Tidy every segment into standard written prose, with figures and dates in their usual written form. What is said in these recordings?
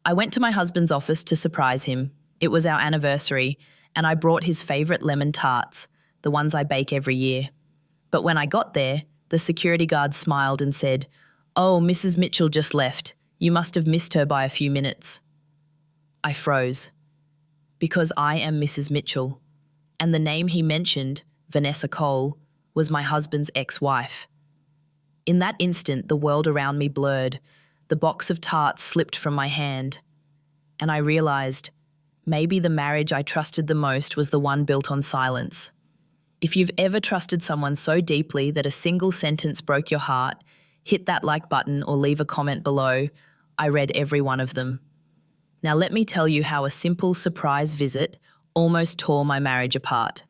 I went to my husband's office to surprise him. It was our anniversary, and I brought his favorite lemon tarts, the ones I bake every year. But when I got there, the security guard smiled and said, "Oh, Mrs. Mitchell just left. You must have missed her by a few minutes." I froze. Because I am Mrs. Mitchell, and the name he mentioned, Vanessa Cole, was my husband's ex-wife. In that instant, the world around me blurred. The box of tarts slipped from my hand, and I realized maybe the marriage I trusted the most was the one built on silence. If you've ever trusted someone so deeply that a single sentence broke your heart, hit that like button or leave a comment below. I read every one of them. Now let me tell you how a simple surprise visit almost tore my marriage apart,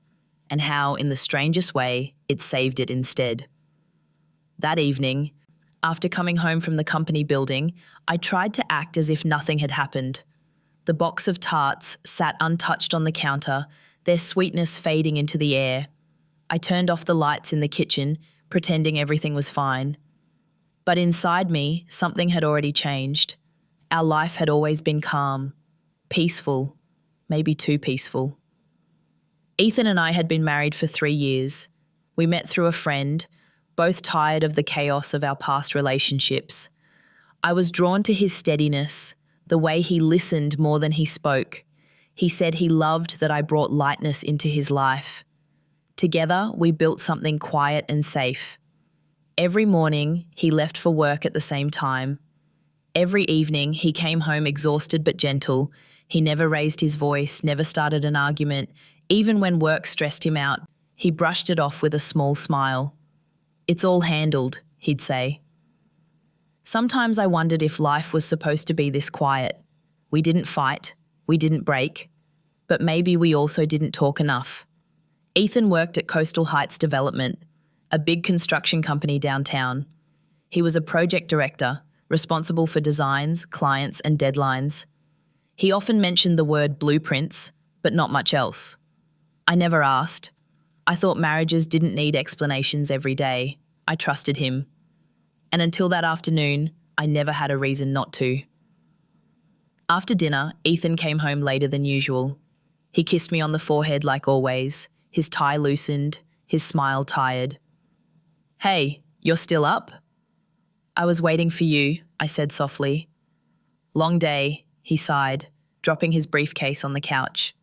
and how, in the strangest way, it saved it instead. That evening, after coming home from the company building, I tried to act as if nothing had happened. The box of tarts sat untouched on the counter, their sweetness fading into the air. I turned off the lights in the kitchen, pretending everything was fine. But inside me, something had already changed. Our life had always been calm, peaceful, maybe too peaceful. Ethan and I had been married for 3 years. We met through a friend, both tired of the chaos of our past relationships. I was drawn to his steadiness, the way he listened more than he spoke. He said he loved that I brought lightness into his life. Together, we built something quiet and safe. Every morning, he left for work at the same time. Every evening, he came home exhausted but gentle. He never raised his voice, never started an argument. Even when work stressed him out, he brushed it off with a small smile. "It's all handled," he'd say. Sometimes I wondered if life was supposed to be this quiet. We didn't fight, we didn't break, but maybe we also didn't talk enough. Ethan worked at Coastal Heights Development, a big construction company downtown. He was a project director, responsible for designs, clients, and deadlines. He often mentioned the word blueprints, but not much else. I never asked. I thought marriages didn't need explanations every day. I trusted him. And until that afternoon, I never had a reason not to. After dinner, Ethan came home later than usual. He kissed me on the forehead like always, his tie loosened, his smile tired. "Hey, you're still up?" "I was waiting for you," I said softly. "Long day," he sighed, dropping his briefcase on the couch.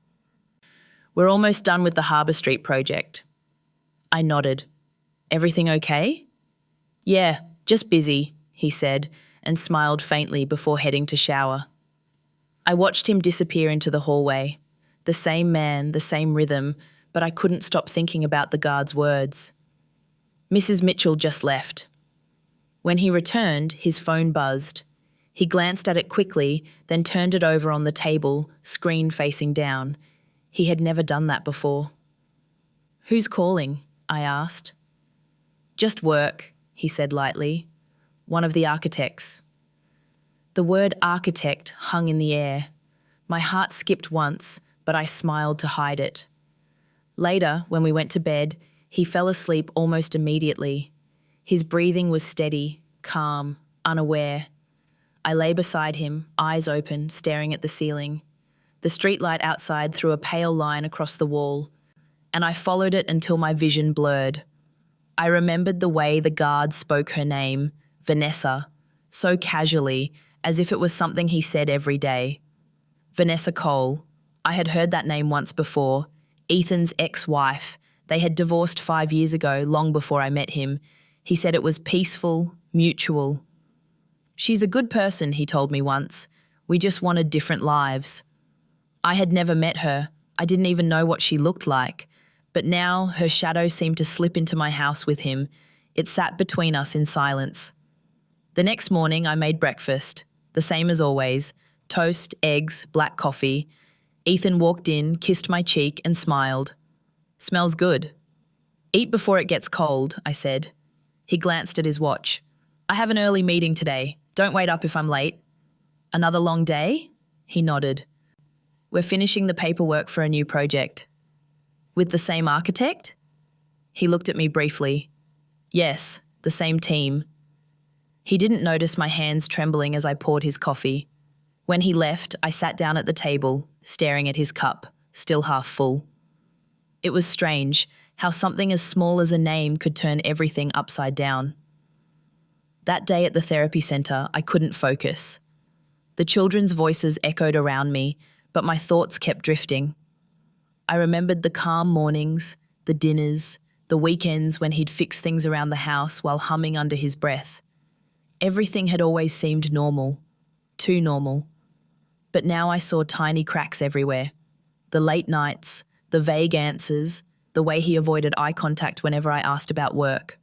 "We're almost done with the Harbour Street project." I nodded. "Everything okay?" "Yeah, just busy," he said, and smiled faintly before heading to shower. I watched him disappear into the hallway. The same man, the same rhythm, but I couldn't stop thinking about the guard's words. Mrs. Mitchell just left. When he returned, his phone buzzed. He glanced at it quickly, then turned it over on the table, screen facing down. He had never done that before. "Who's calling?" I asked. "Just work," he said lightly. "One of the architects." The word architect hung in the air. My heart skipped once, but I smiled to hide it. Later, when we went to bed, he fell asleep almost immediately. His breathing was steady, calm, unaware. I lay beside him, eyes open, staring at the ceiling. The streetlight outside threw a pale line across the wall, and I followed it until my vision blurred. I remembered the way the guard spoke her name, Vanessa, so casually, as if it was something he said every day. Vanessa Cole. I had heard that name once before. Ethan's ex-wife. They had divorced 5 years ago, long before I met him. He said it was peaceful, mutual. "She's a good person," he told me once. "We just wanted different lives." I had never met her. I didn't even know what she looked like. But now her shadow seemed to slip into my house with him. It sat between us in silence. The next morning I made breakfast, the same as always, toast, eggs, black coffee. Ethan walked in, kissed my cheek and smiled. "Smells good." "Eat before it gets cold," I said. He glanced at his watch. "I have an early meeting today. Don't wait up if I'm late." "Another long day?" He nodded. "We're finishing the paperwork for a new project." "With the same architect?" He looked at me briefly. "Yes, the same team." He didn't notice my hands trembling as I poured his coffee. When he left, I sat down at the table, staring at his cup, still half full. It was strange how something as small as a name could turn everything upside down. That day at the therapy center, I couldn't focus. The children's voices echoed around me, but my thoughts kept drifting. I remembered the calm mornings, the dinners, the weekends when he'd fix things around the house while humming under his breath. Everything had always seemed normal, too normal. But now I saw tiny cracks everywhere. The late nights, the vague answers, the way he avoided eye contact whenever I asked about work.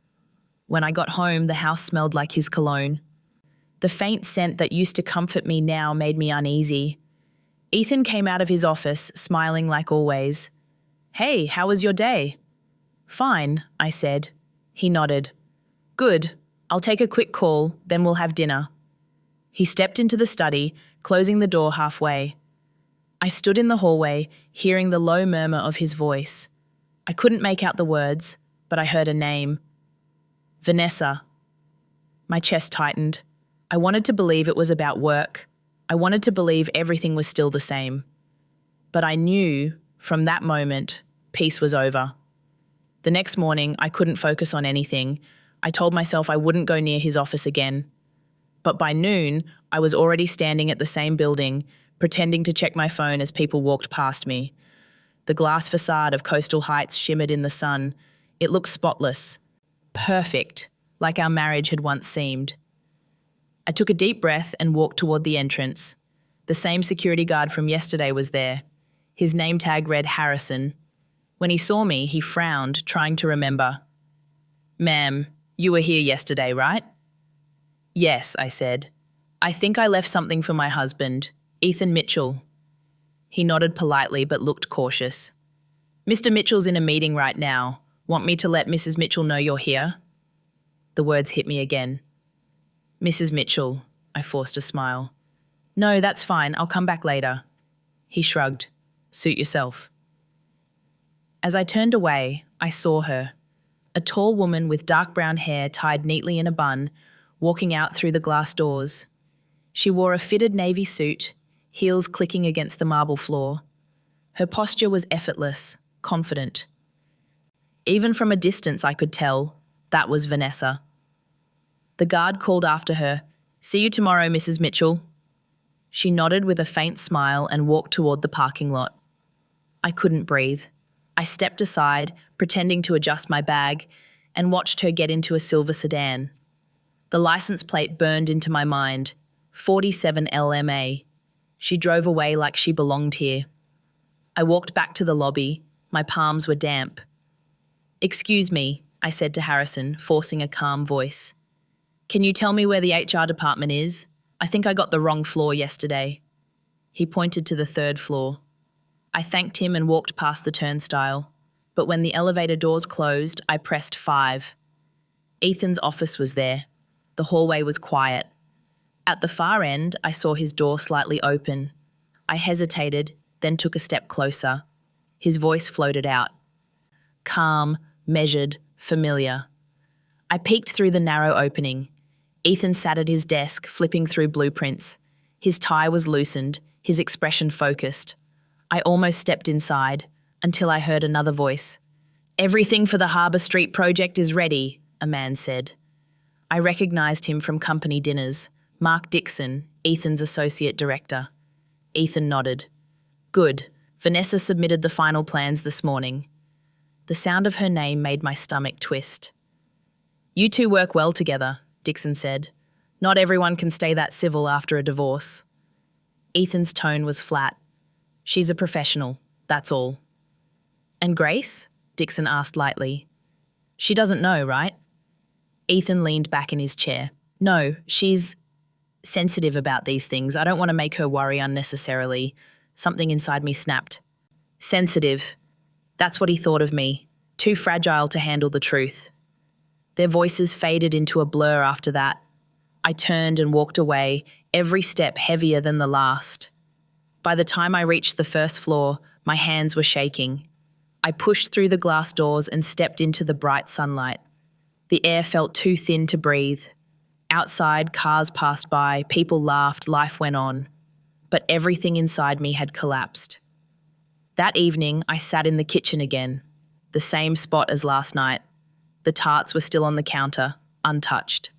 When I got home, the house smelled like his cologne. The faint scent that used to comfort me now made me uneasy. Ethan came out of his office, smiling like always. "Hey, how was your day?" "Fine," I said. He nodded. "Good. I'll take a quick call, then we'll have dinner." He stepped into the study, closing the door halfway. I stood in the hallway, hearing the low murmur of his voice. I couldn't make out the words, but I heard a name. Vanessa. My chest tightened. I wanted to believe it was about work. I wanted to believe everything was still the same. But I knew, from that moment, peace was over. The next morning, I couldn't focus on anything. I told myself I wouldn't go near his office again. But by noon, I was already standing at the same building, pretending to check my phone as people walked past me. The glass facade of Coastal Heights shimmered in the sun. It looked spotless. Perfect, like our marriage had once seemed. I took a deep breath and walked toward the entrance. The same security guard from yesterday was there. His name tag read Harrison. When he saw me, he frowned, trying to remember. "Ma'am, you were here yesterday, right?" "Yes," I said. "I think I left something for my husband, Ethan Mitchell." He nodded politely but looked cautious. "Mr. Mitchell's in a meeting right now. Want me to let Mrs. Mitchell know you're here?" The words hit me again. "Mrs. Mitchell," I forced a smile. "No, that's fine. I'll come back later." He shrugged. "Suit yourself." As I turned away, I saw her, a tall woman with dark brown hair tied neatly in a bun, walking out through the glass doors. She wore a fitted navy suit, heels clicking against the marble floor. Her posture was effortless, confident. Even from a distance I could tell that was Vanessa. The guard called after her, "See you tomorrow, Mrs. Mitchell." She nodded with a faint smile and walked toward the parking lot. I couldn't breathe. I stepped aside, pretending to adjust my bag, and watched her get into a silver sedan. The license plate burned into my mind, 47 LMA. She drove away like she belonged here. I walked back to the lobby. My palms were damp. "Excuse me," I said to Harrison, forcing a calm voice. "Can you tell me where the HR department is? I think I got the wrong floor yesterday." He pointed to the third floor. I thanked him and walked past the turnstile, but when the elevator doors closed, I pressed 5. Ethan's office was there. The hallway was quiet. At the far end, I saw his door slightly open. I hesitated, then took a step closer. His voice floated out. Calm, measured, familiar. I peeked through the narrow opening. Ethan sat at his desk, flipping through blueprints. His tie was loosened, his expression focused. I almost stepped inside, until I heard another voice. "Everything for the Harbour Street project is ready," a man said. I recognized him from company dinners. Mark Dixon, Ethan's associate director. Ethan nodded. "Good. Vanessa submitted the final plans this morning." The sound of her name made my stomach twist. "You two work well together," Dixon said. "Not everyone can stay that civil after a divorce." Ethan's tone was flat. "She's a professional, that's all." "And Grace?" Dixon asked lightly. "She doesn't know, right?" Ethan leaned back in his chair. "No, she's sensitive about these things. I don't want to make her worry unnecessarily." Something inside me snapped. Sensitive. That's what he thought of me. Too fragile to handle the truth. Their voices faded into a blur after that. I turned and walked away, every step heavier than the last. By the time I reached the first floor, my hands were shaking. I pushed through the glass doors and stepped into the bright sunlight. The air felt too thin to breathe. Outside, cars passed by, people laughed, life went on. but everything inside me had collapsed. That evening, I sat in the kitchen again, the same spot as last night. The tarts were still on the counter, untouched.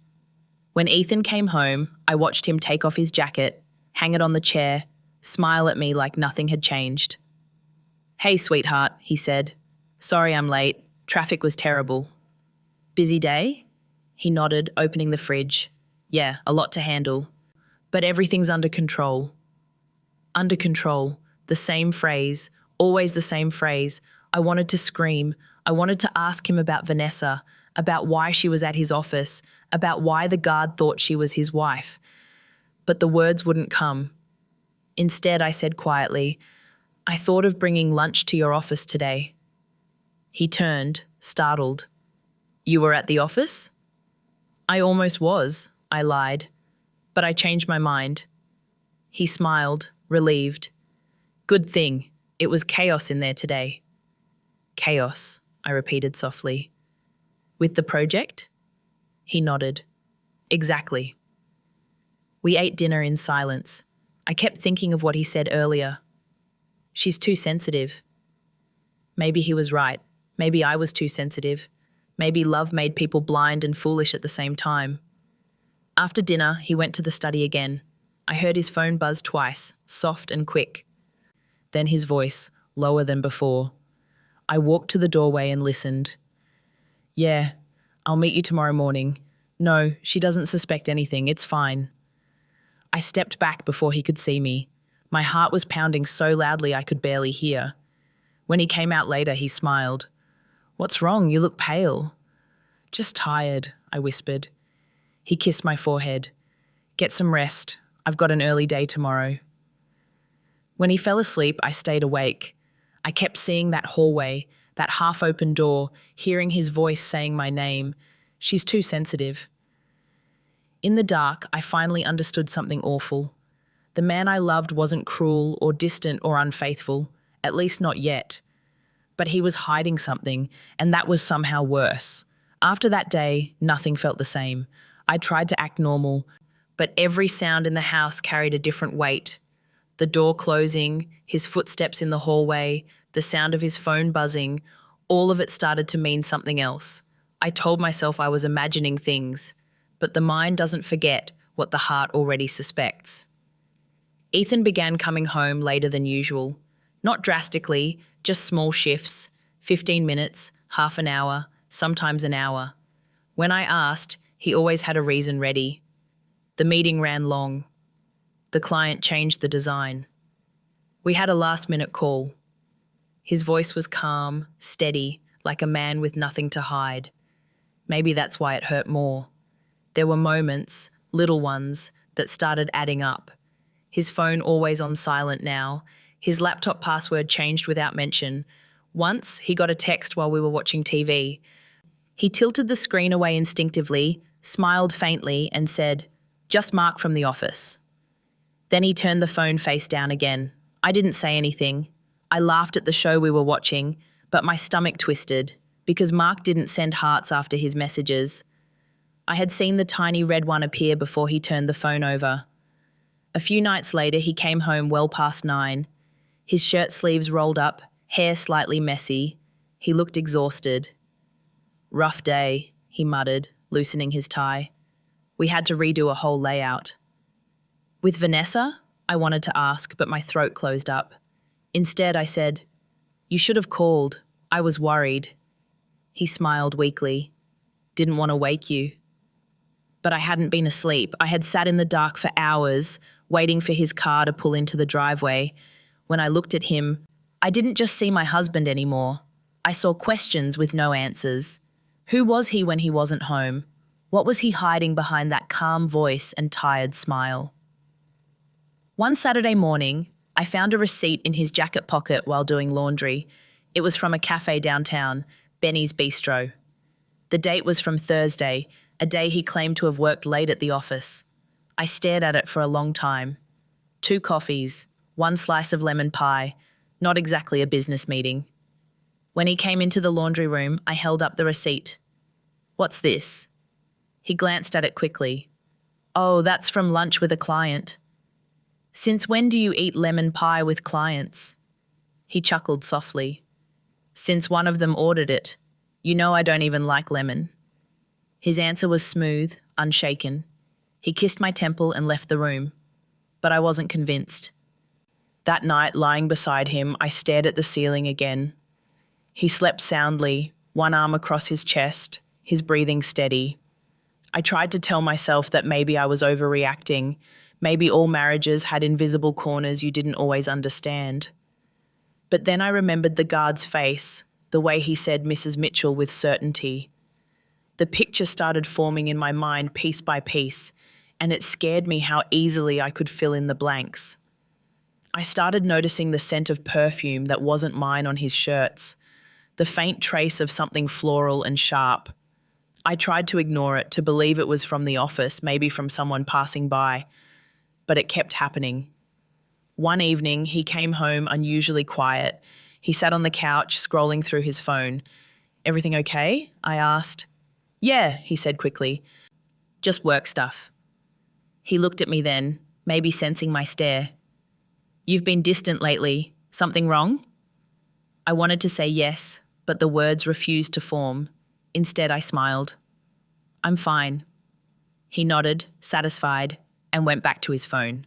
When Ethan came home, I watched him take off his jacket, hang it on the chair, smile at me like nothing had changed. "Hey, sweetheart," he said. "Sorry I'm late. Traffic was terrible." "Busy day?" He nodded, opening the fridge. "Yeah, a lot to handle. But everything's under control." Under control. The same phrase, always the same phrase. I wanted to scream. I wanted to ask him about Vanessa, about why she was at his office, about why the guard thought she was his wife. But the words wouldn't come. Instead, I said quietly, "I thought of bringing lunch to your office today." He turned, startled. "You were at the office?" "I almost was," I lied. "But I changed my mind." He smiled, relieved. "Good thing. It was chaos in there today." "Chaos," I repeated softly. "With the project?" He nodded. "Exactly." We ate dinner in silence. I kept thinking of what he said earlier. "She's too sensitive." Maybe he was right. Maybe I was too sensitive. Maybe love made people blind and foolish at the same time. After dinner, he went to the study again. I heard his phone buzz twice, soft and quick. Then his voice, lower than before. I walked to the doorway and listened. "Yeah, I'll meet you tomorrow morning. No, she doesn't suspect anything. It's fine." I stepped back before he could see me. My heart was pounding so loudly I could barely hear. When he came out later, he smiled. "What's wrong? You look pale." "Just tired," I whispered. He kissed my forehead. "Get some rest. I've got an early day tomorrow." When he fell asleep, I stayed awake. I kept seeing that hallway, that half-open door, hearing his voice saying my name. "She's too sensitive." In the dark, I finally understood something awful. The man I loved wasn't cruel or distant or unfaithful, at least not yet. But he was hiding something, and that was somehow worse. After that day, nothing felt the same. I tried to act normal, but every sound in the house carried a different weight. The door closing, his footsteps in the hallway, the sound of his phone buzzing, all of it started to mean something else. I told myself I was imagining things, but the mind doesn't forget what the heart already suspects. Ethan began coming home later than usual. Not drastically, just small shifts, 15 minutes, half an hour, sometimes an hour. When I asked, he always had a reason ready. The meeting ran long. The client changed the design. We had a last-minute call. His voice was calm, steady, like a man with nothing to hide. Maybe that's why it hurt more. There were moments, little ones, that started adding up. His phone always on silent now. His laptop password changed without mention. Once, he got a text while we were watching TV. He tilted the screen away instinctively, smiled faintly, and said, "Just Mark from the office." Then he turned the phone face down again. I didn't say anything. I laughed at the show we were watching, but my stomach twisted, because Mark didn't send hearts after his messages. I had seen the tiny red one appear before he turned the phone over. A few nights later, he came home well past 9. His shirt sleeves rolled up, hair slightly messy. He looked exhausted. "Rough day," he muttered, loosening his tie. We had to redo a whole layout. "With Vanessa?" I wanted to ask, but my throat closed up. Instead, I said, "You should have called. I was worried." He smiled weakly. "Didn't want to wake you." But I hadn't been asleep. I had sat in the dark for hours, waiting for his car to pull into the driveway. When I looked at him, I didn't just see my husband anymore. I saw questions with no answers. Who was he when he wasn't home? What was he hiding behind that calm voice and tired smile? One Saturday morning, I found a receipt in his jacket pocket while doing laundry. It was from a cafe downtown, Benny's Bistro. The date was from Thursday, a day he claimed to have worked late at the office. I stared at it for a long time. 2 coffees, 1 slice of lemon pie, not exactly a business meeting. When he came into the laundry room, I held up the receipt. "What's this?" He glanced at it quickly. "Oh, that's from lunch with a client." Since when do you eat lemon pie with clients? He chuckled softly. Since one of them ordered it. You know I don't even like lemon. His answer was smooth, unshaken. He kissed my temple and left the room. But I wasn't convinced. That night, lying beside him, I stared at the ceiling again. He slept soundly, one arm across his chest, his breathing steady. I tried to tell myself that maybe I was overreacting. Maybe all marriages had invisible corners you didn't always understand. But then I remembered the guard's face, the way he said Mrs. Mitchell with certainty. The picture started forming in my mind piece by piece, and it scared me how easily I could fill in the blanks. I started noticing the scent of perfume that wasn't mine on his shirts, the faint trace of something floral and sharp. I tried to ignore it, to believe it was from the office, maybe from someone passing by, but it kept happening. One evening, he came home unusually quiet. He sat on the couch, scrolling through his phone. "Everything okay?" I asked. "Yeah," he said quickly. "Just work stuff." He looked at me then, maybe sensing my stare. "You've been distant lately. Something wrong?" I wanted to say yes, but the words refused to form. Instead, I smiled. "I'm fine." He nodded, satisfied, and went back to his phone.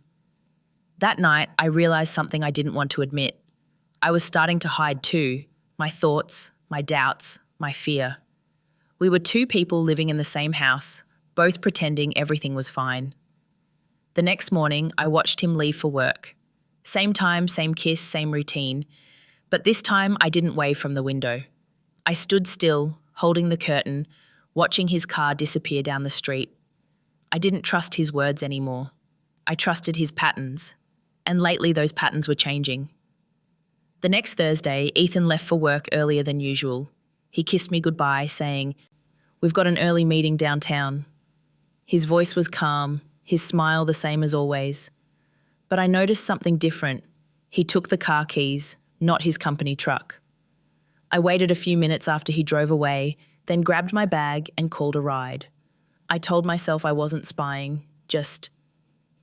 That night, I realized something I didn't want to admit. I was starting to hide too, my thoughts, my doubts, my fear. We were two people living in the same house, both pretending everything was fine. The next morning, I watched him leave for work. Same time, same kiss, same routine. But this time, I didn't wave from the window. I stood still, holding the curtain, watching his car disappear down the street. I didn't trust his words anymore. I trusted his patterns. And lately, those patterns were changing. The next Thursday, Ethan left for work earlier than usual. He kissed me goodbye, saying, "We've got an early meeting downtown." His voice was calm, his smile the same as always. But I noticed something different. He took the car keys, not his company truck. I waited a few minutes after he drove away, then grabbed my bag and called a ride. I told myself I wasn't spying, just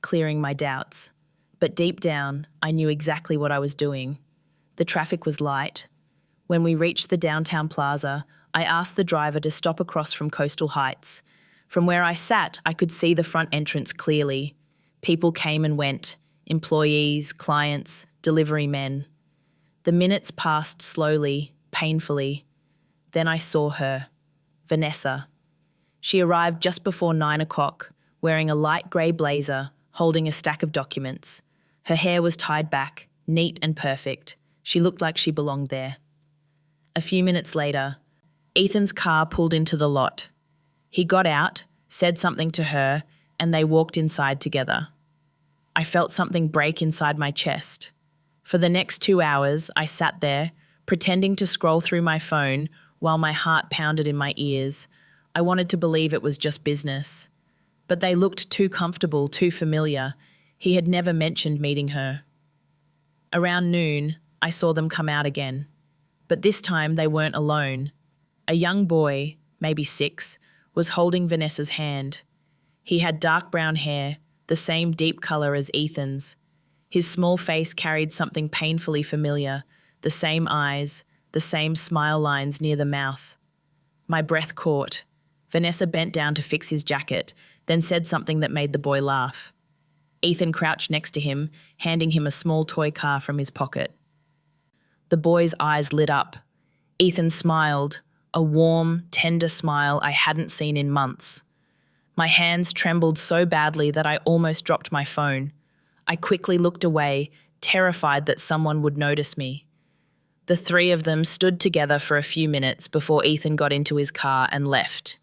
clearing my doubts. But deep down, I knew exactly what I was doing. The traffic was light. When we reached the downtown plaza, I asked the driver to stop across from Coastal Heights. From where I sat, I could see the front entrance clearly. People came and went, employees, clients, delivery men. The minutes passed slowly, painfully. Then I saw her, Vanessa. She arrived just before 9 o'clock, wearing a light grey blazer, holding a stack of documents. Her hair was tied back, neat and perfect. She looked like she belonged there. A few minutes later, Ethan's car pulled into the lot. He got out, said something to her, and they walked inside together. I felt something break inside my chest. For the next 2 hours, I sat there, pretending to scroll through my phone while my heart pounded in my ears. I wanted to believe it was just business. But they looked too comfortable, too familiar. He had never mentioned meeting her. Around noon, I saw them come out again. But this time they weren't alone. A young boy, maybe 6, was holding Vanessa's hand. He had dark brown hair, the same deep color as Ethan's. His small face carried something painfully familiar, the same eyes, the same smile lines near the mouth. My breath caught. Vanessa bent down to fix his jacket, then said something that made the boy laugh. Ethan crouched next to him, handing him a small toy car from his pocket. The boy's eyes lit up. Ethan smiled, a warm, tender smile I hadn't seen in months. My hands trembled so badly that I almost dropped my phone. I quickly looked away, terrified that someone would notice me. The three of them stood together for a few minutes before Ethan got into his car and left.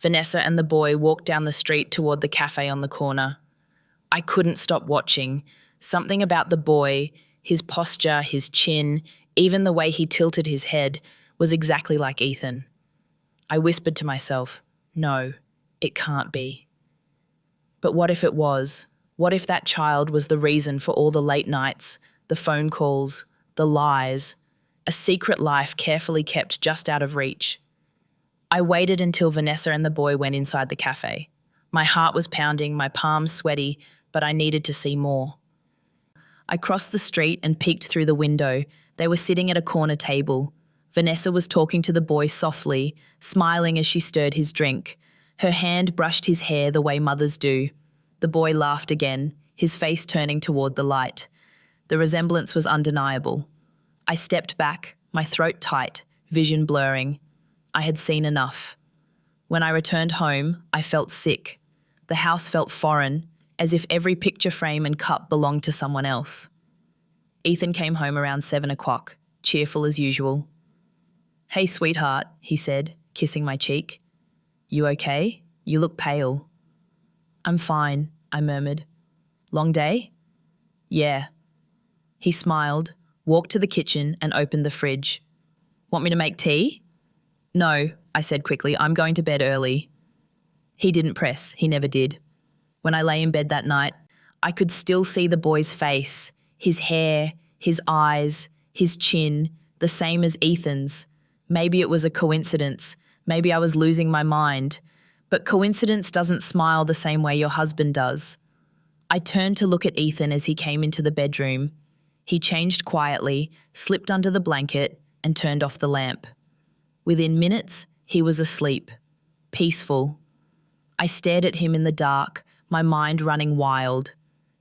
Vanessa and the boy walked down the street toward the cafe on the corner. I couldn't stop watching. Something about the boy, his posture, his chin, even the way he tilted his head, was exactly like Ethan. I whispered to myself, no, it can't be. But what if it was? What if that child was the reason for all the late nights, the phone calls, the lies, a secret life carefully kept just out of reach? I waited until Vanessa and the boy went inside the cafe. My heart was pounding, my palms sweaty, but I needed to see more. I crossed the street and peeked through the window. They were sitting at a corner table. Vanessa was talking to the boy softly, smiling as she stirred his drink. Her hand brushed his hair the way mothers do. The boy laughed again, his face turning toward the light. The resemblance was undeniable. I stepped back, my throat tight, vision blurring. I had seen enough. When I returned home, I felt sick. The house felt foreign, as if every picture frame and cup belonged to someone else. Ethan came home around 7 o'clock, cheerful as usual. "Hey, sweetheart," he said, kissing my cheek. "You okay? You look pale." "I'm fine," I murmured. "Long day?" "Yeah." He smiled, walked to the kitchen and opened the fridge. "Want me to make tea?" "No," I said quickly. "I'm going to bed early." He didn't press. He never did. When I lay in bed that night, I could still see the boy's face, his hair, his eyes, his chin, the same as Ethan's. Maybe it was a coincidence. Maybe I was losing my mind. But coincidence doesn't smile the same way your husband does. I turned to look at Ethan as he came into the bedroom. He changed quietly, slipped under the blanket, and turned off the lamp. Within minutes, he was asleep, peaceful. I stared at him in the dark, my mind running wild.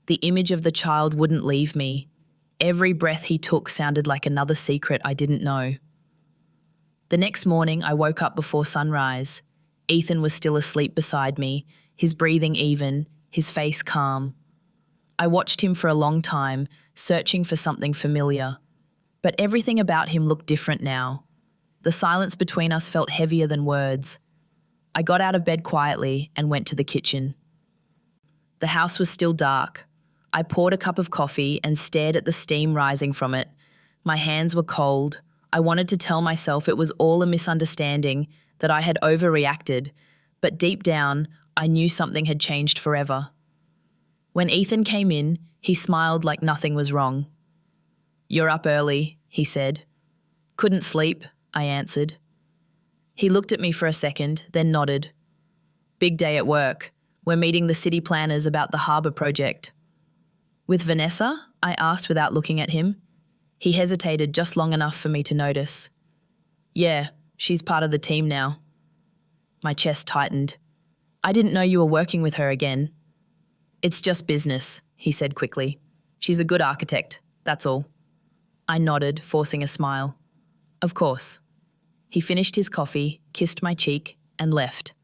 The image of the child wouldn't leave me. Every breath he took sounded like another secret I didn't know. The next morning, I woke up before sunrise. Ethan was still asleep beside me, his breathing even, his face calm. I watched him for a long time, searching for something familiar. But everything about him looked different now. The silence between us felt heavier than words. I got out of bed quietly and went to the kitchen. The house was still dark. I poured a cup of coffee and stared at the steam rising from it. My hands were cold. I wanted to tell myself it was all a misunderstanding, that I had overreacted, but deep down, I knew something had changed forever. When Ethan came in, he smiled like nothing was wrong. "You're up early," he said. "Couldn't sleep," I answered. He looked at me for a second, then nodded. "Big day at work. We're meeting the city planners about the harbour project." "With Vanessa?" I asked without looking at him. He hesitated just long enough for me to notice. "Yeah, she's part of the team now." My chest tightened. "I didn't know you were working with her again." "It's just business," he said quickly. "She's a good architect, that's all." I nodded, forcing a smile. "Of course." He finished his coffee, kissed my cheek, and left.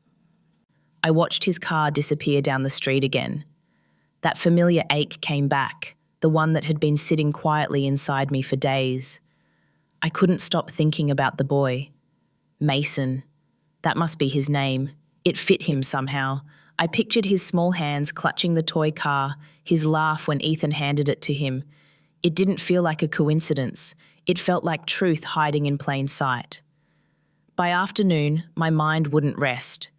I watched his car disappear down the street again. That familiar ache came back, the one that had been sitting quietly inside me for days. I couldn't stop thinking about the boy. Mason. That must be his name. It fit him somehow. I pictured his small hands clutching the toy car, his laugh when Ethan handed it to him. It didn't feel like a coincidence. It felt like truth hiding in plain sight. By afternoon, my mind wouldn't rest.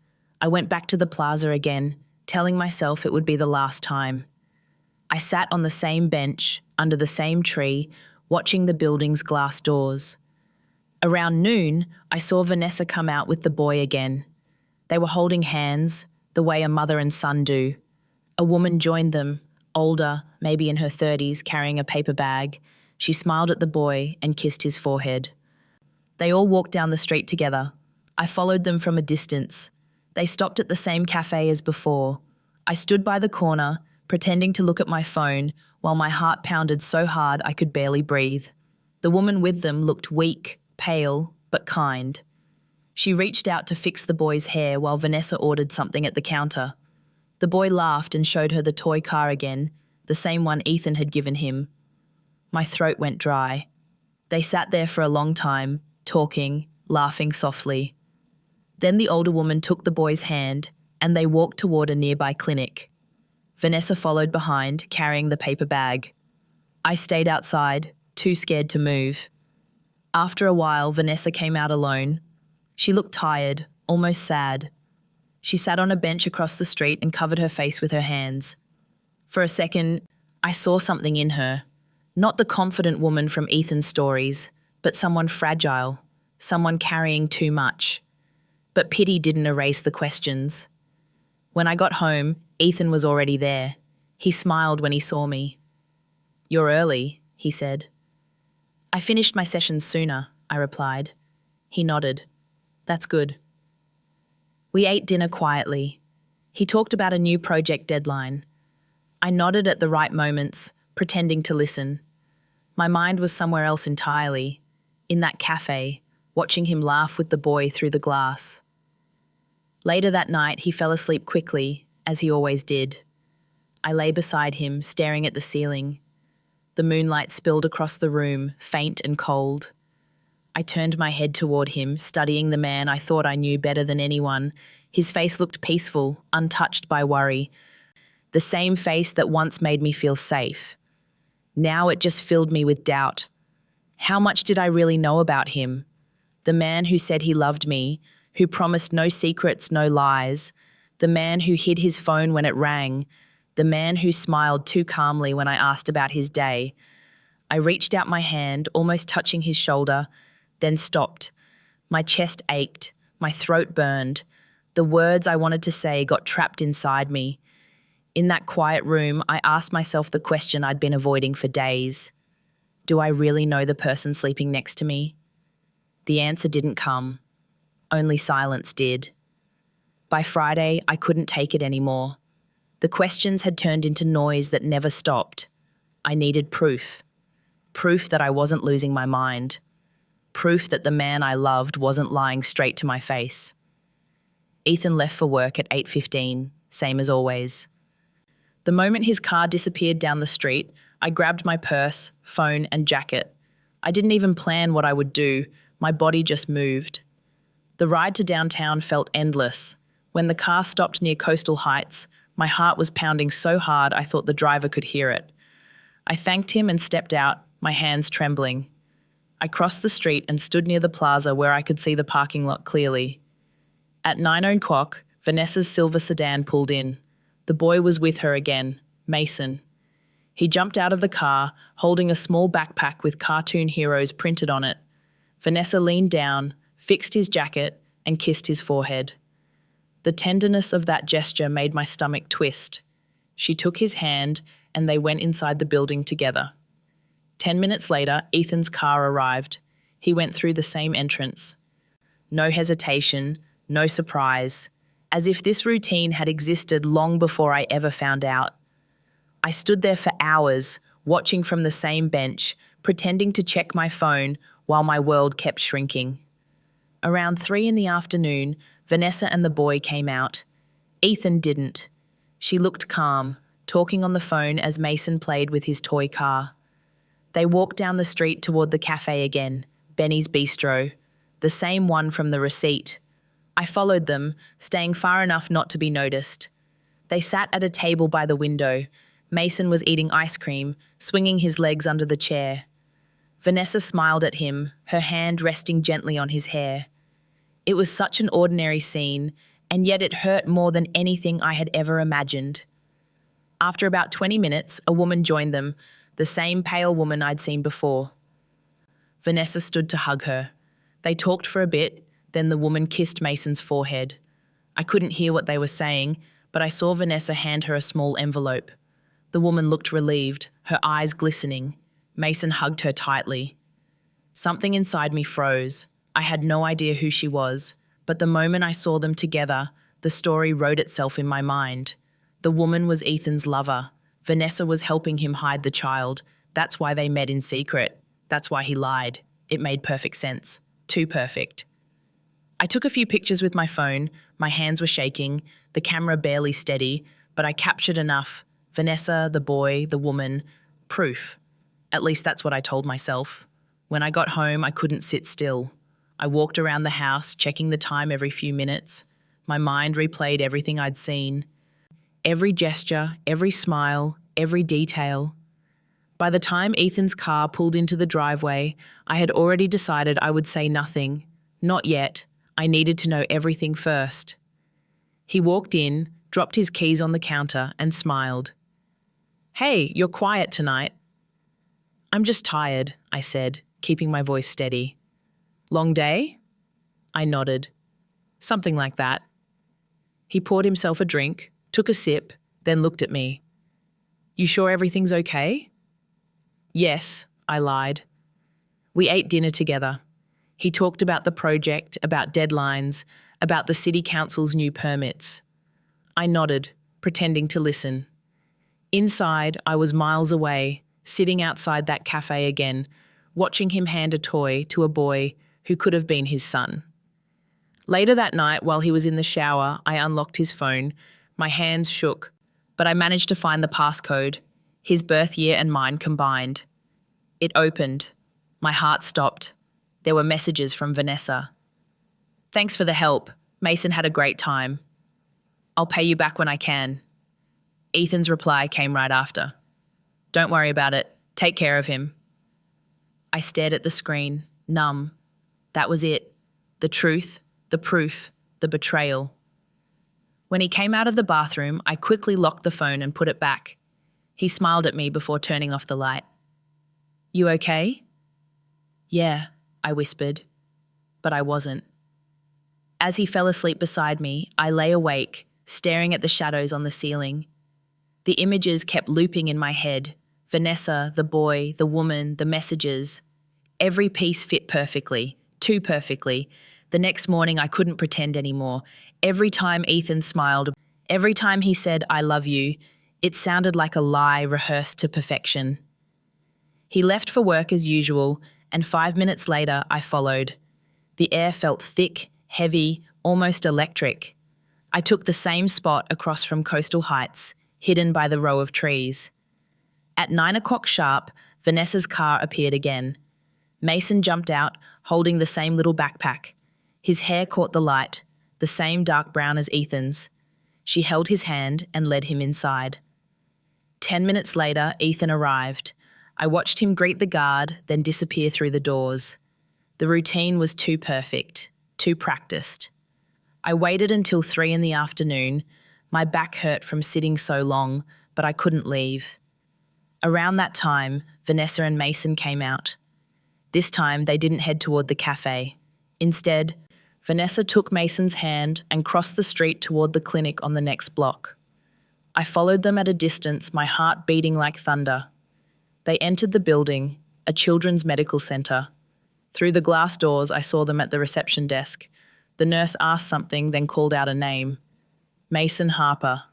I went back to the plaza again, telling myself it would be the last time. I sat on the same bench, under the same tree, watching the building's glass doors. Around noon, I saw Vanessa come out with the boy again. They were holding hands, the way a mother and son do. A woman joined them, older, maybe in her 30s, carrying a paper bag. She smiled at the boy and kissed his forehead. They all walked down the street together. I followed them from a distance. They stopped at the same cafe as before. I stood by the corner, pretending to look at my phone, while my heart pounded so hard I could barely breathe. The woman with them looked weak, pale, but kind. She reached out to fix the boy's hair while Vanessa ordered something at the counter. The boy laughed and showed her the toy car again, the same one Ethan had given him. My throat went dry. They sat there for a long time, talking, laughing softly. Then the older woman took the boy's hand, and they walked toward a nearby clinic. Vanessa followed behind, carrying the paper bag. I stayed outside, too scared to move. After a while, Vanessa came out alone. She looked tired, almost sad. She sat on a bench across the street and covered her face with her hands. For a second, I saw something in her. Not the confident woman from Ethan's stories, but someone fragile, someone carrying too much. But pity didn't erase the questions. When I got home, Ethan was already there. He smiled when he saw me. "You're early," he said. "I finished my session sooner," I replied. He nodded. "That's good." We ate dinner quietly. He talked about a new project deadline. I nodded at the right moments, pretending to listen. My mind was somewhere else entirely, in that cafe, watching him laugh with the boy through the glass. Later that night, he fell asleep quickly, as he always did. I lay beside him, staring at the ceiling. The moonlight spilled across the room, faint and cold. I turned my head toward him, studying the man I thought I knew better than anyone. His face looked peaceful, untouched by worry. The same face that once made me feel safe. Now it just filled me with doubt. How much did I really know about him? The man who said he loved me, who promised no secrets, no lies. The man who hid his phone when it rang. The man who smiled too calmly when I asked about his day. I reached out my hand, almost touching his shoulder, then stopped. My chest ached, my throat burned. The words I wanted to say got trapped inside me. In that quiet room, I asked myself the question I'd been avoiding for days. Do I really know the person sleeping next to me? The answer didn't come. Only silence did. By Friday, I couldn't take it anymore. The questions had turned into noise that never stopped. I needed proof. Proof that I wasn't losing my mind. Proof that the man I loved wasn't lying straight to my face. Ethan left for work at 8:15, same as always. The moment his car disappeared down the street, I grabbed my purse, phone, and jacket. I didn't even plan what I would do. My body just moved. The ride to downtown felt endless. When the car stopped near Coastal Heights, my heart was pounding so hard I thought the driver could hear it. I thanked him and stepped out, my hands trembling. I crossed the street and stood near the plaza where I could see the parking lot clearly. At 9 o'clock, Vanessa's silver sedan pulled in. The boy was with her again, Mason. He jumped out of the car, holding a small backpack with cartoon heroes printed on it. Vanessa leaned down, fixed his jacket, and kissed his forehead. The tenderness of that gesture made my stomach twist. She took his hand, and they went inside the building together. 10 minutes later, Ethan's car arrived. He went through the same entrance. No hesitation, no surprise, as if this routine had existed long before I ever found out. I stood there for hours, watching from the same bench, pretending to check my phone while my world kept shrinking. Around 3 in the afternoon, Vanessa and the boy came out. Ethan didn't. She looked calm, talking on the phone as Mason played with his toy car. They walked down the street toward the cafe again, Benny's Bistro, the same one from the receipt. I followed them, staying far enough not to be noticed. They sat at a table by the window. Mason was eating ice cream, swinging his legs under the chair. Vanessa smiled at him, her hand resting gently on his hair. It was such an ordinary scene, and yet it hurt more than anything I had ever imagined. After about 20 minutes, a woman joined them, the same pale woman I'd seen before. Vanessa stood to hug her. They talked for a bit, then the woman kissed Mason's forehead. I couldn't hear what they were saying, but I saw Vanessa hand her a small envelope. The woman looked relieved, her eyes glistening. Mason hugged her tightly. Something inside me froze. I had no idea who she was, but the moment I saw them together, the story wrote itself in my mind. The woman was Ethan's lover. Vanessa was helping him hide the child. That's why they met in secret. That's why he lied. It made perfect sense. Too perfect. I took a few pictures with my phone. My hands were shaking, the camera barely steady, but I captured enough. Vanessa, the boy, the woman. Proof. At least that's what I told myself. When I got home, I couldn't sit still. I walked around the house, checking the time every few minutes. My mind replayed everything I'd seen. Every gesture, every smile, every detail. By the time Ethan's car pulled into the driveway, I had already decided I would say nothing. Not yet. I needed to know everything first. He walked in, dropped his keys on the counter, and smiled. "Hey, you're quiet tonight." "I'm just tired," I said, keeping my voice steady. "Long day?" I nodded. "Something like that." He poured himself a drink, took a sip, then looked at me. "You sure everything's okay?" Yes, I lied. We ate dinner together. He talked about the project, about deadlines, about the city council's new permits. I nodded, pretending to listen. Inside, I was miles away, sitting outside that cafe again, watching him hand a toy to a boy who could have been his son. Later that night, while he was in the shower, I unlocked his phone. My hands shook, but I managed to find the passcode, his birth year and mine combined. It opened. My heart stopped. There were messages from Vanessa. Thanks for the help. Mason had a great time. I'll pay you back when I can. Ethan's reply came right after. Don't worry about it. Take care of him. I stared at the screen, numb. That was it. The truth, the proof, the betrayal. When he came out of the bathroom, I quickly locked the phone and put it back. He smiled at me before turning off the light. You okay? Yeah, I whispered, but I wasn't. As he fell asleep beside me, I lay awake, staring at the shadows on the ceiling. The images kept looping in my head. Vanessa, the boy, the woman, the messages. Every piece fit perfectly, too perfectly. The next morning I couldn't pretend anymore. Every time Ethan smiled, every time he said, I love you, it sounded like a lie rehearsed to perfection. He left for work as usual, and 5 minutes later I followed. The air felt thick, heavy, almost electric. I took the same spot across from Coastal Heights, hidden by the row of trees. At 9 o'clock sharp, Vanessa's car appeared again. Mason jumped out, holding the same little backpack. His hair caught the light, the same dark brown as Ethan's. She held his hand and led him inside. 10 minutes later, Ethan arrived. I watched him greet the guard, then disappear through the doors. The routine was too perfect, too practiced. I waited until 3 in the afternoon. My back hurt from sitting so long, but I couldn't leave. Around that time, Vanessa and Mason came out. This time, they didn't head toward the cafe. Instead, Vanessa took Mason's hand and crossed the street toward the clinic on the next block. I followed them at a distance, my heart beating like thunder. They entered the building, a children's medical center. Through the glass doors, I saw them at the reception desk. The nurse asked something, then called out a name. Mason Harper.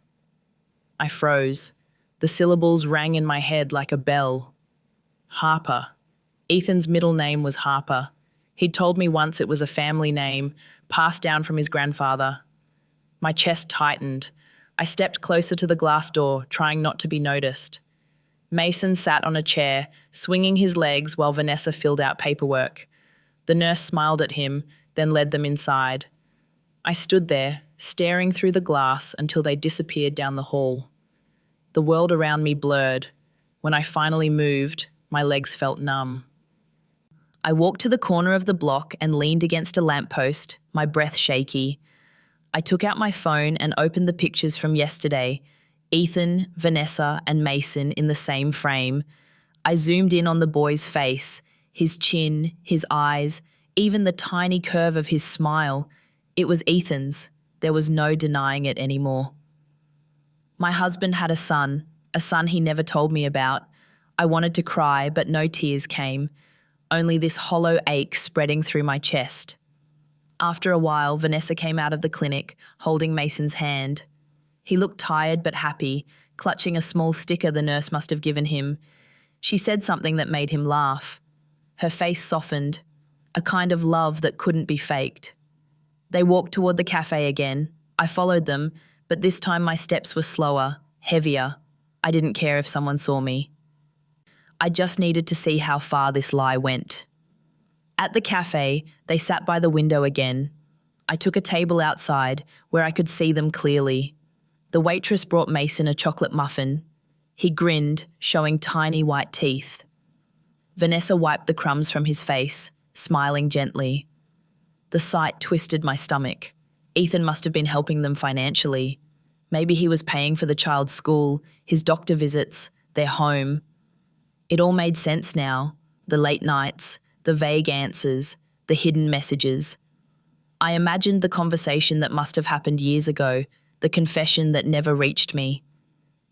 I froze. The syllables rang in my head like a bell. Harper. Ethan's middle name was Harper. He'd told me once it was a family name, passed down from his grandfather. My chest tightened. I stepped closer to the glass door, trying not to be noticed. Mason sat on a chair, swinging his legs while Vanessa filled out paperwork. The nurse smiled at him, then led them inside. I stood there, staring through the glass until they disappeared down the hall. The world around me blurred. When I finally moved, my legs felt numb. I walked to the corner of the block and leaned against a lamppost, my breath shaky. I took out my phone and opened the pictures from yesterday. Ethan, Vanessa, and Mason in the same frame. I zoomed in on the boy's face, his chin, his eyes, even the tiny curve of his smile. It was Ethan's. There was no denying it anymore. My husband had a son he never told me about. I wanted to cry, but no tears came, only this hollow ache spreading through my chest. After a while, Vanessa came out of the clinic, holding Mason's hand. He looked tired but happy, clutching a small sticker the nurse must have given him. She said something that made him laugh. Her face softened, a kind of love that couldn't be faked. They walked toward the cafe again. I followed them, but this time my steps were slower, heavier. I didn't care if someone saw me. I just needed to see how far this lie went. At the cafe, they sat by the window again. I took a table outside where I could see them clearly. The waitress brought Mason a chocolate muffin. He grinned, showing tiny white teeth. Vanessa wiped the crumbs from his face, smiling gently. The sight twisted my stomach. Ethan must have been helping them financially. Maybe he was paying for the child's school, his doctor visits, their home. It all made sense now. The late nights, the vague answers, the hidden messages. I imagined the conversation that must have happened years ago, the confession that never reached me.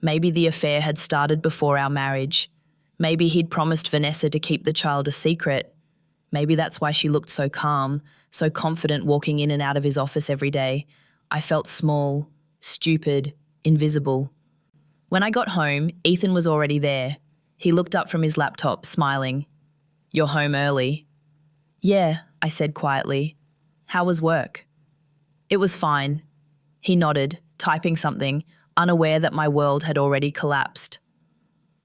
Maybe the affair had started before our marriage. Maybe he'd promised Vanessa to keep the child a secret. Maybe that's why she looked so calm, so confident walking in and out of his office every day. I felt small, stupid, invisible. When I got home, Ethan was already there. He looked up from his laptop, smiling. "You're home early." "Yeah," I said quietly. "How was work?" "It was fine." He nodded, typing something, unaware that my world had already collapsed.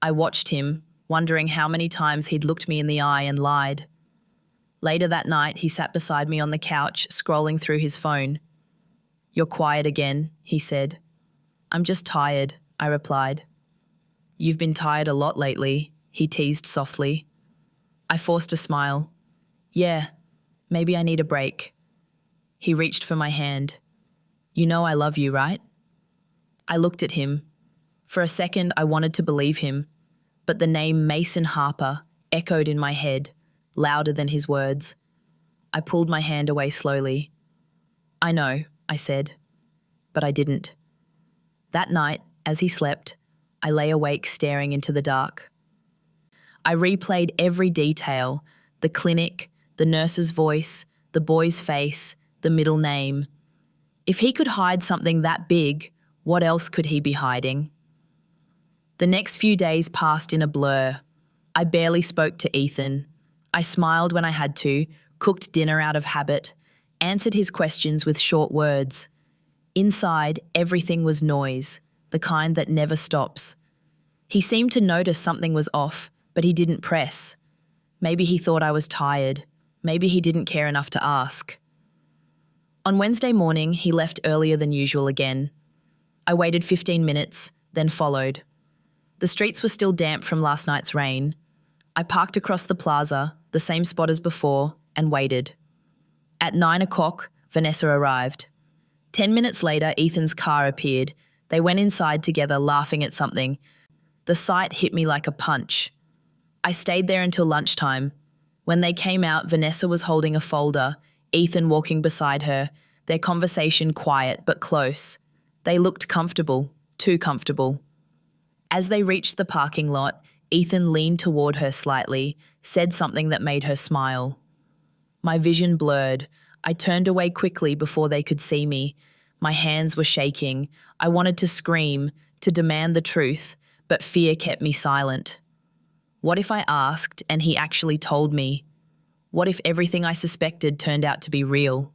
I watched him, wondering how many times he'd looked me in the eye and lied. Later that night, he sat beside me on the couch, scrolling through his phone. "You're quiet again," he said. "I'm just tired," I replied. "You've been tired a lot lately," he teased softly. I forced a smile. "Yeah, maybe I need a break." He reached for my hand. "You know I love you, right?" I looked at him. For a second, I wanted to believe him, but the name Mason Harper echoed in my head, louder than his words. I pulled my hand away slowly. "I know," I said, but I didn't. That night, as he slept, I lay awake staring into the dark. I replayed every detail, the clinic, the nurse's voice, the boy's face, the middle name. If he could hide something that big, what else could he be hiding? The next few days passed in a blur. I barely spoke to Ethan. I smiled when I had to, cooked dinner out of habit, answered his questions with short words. Inside, everything was noise, the kind that never stops. He seemed to notice something was off, but he didn't press. Maybe he thought I was tired. Maybe he didn't care enough to ask. On Wednesday morning, he left earlier than usual again. I waited 15 minutes, then followed. The streets were still damp from last night's rain. I parked across the plaza, the same spot as before, and waited. At 9 o'clock, Vanessa arrived. 10 minutes later, Ethan's car appeared. They went inside together, laughing at something. The sight hit me like a punch. I stayed there until lunchtime. When they came out, Vanessa was holding a folder, Ethan walking beside her, their conversation quiet but close. They looked comfortable, too comfortable. As they reached the parking lot, Ethan leaned toward her slightly, said something that made her smile. My vision blurred. I turned away quickly before they could see me. My hands were shaking. I wanted to scream, to demand the truth, but fear kept me silent. What if I asked and he actually told me? What if everything I suspected turned out to be real?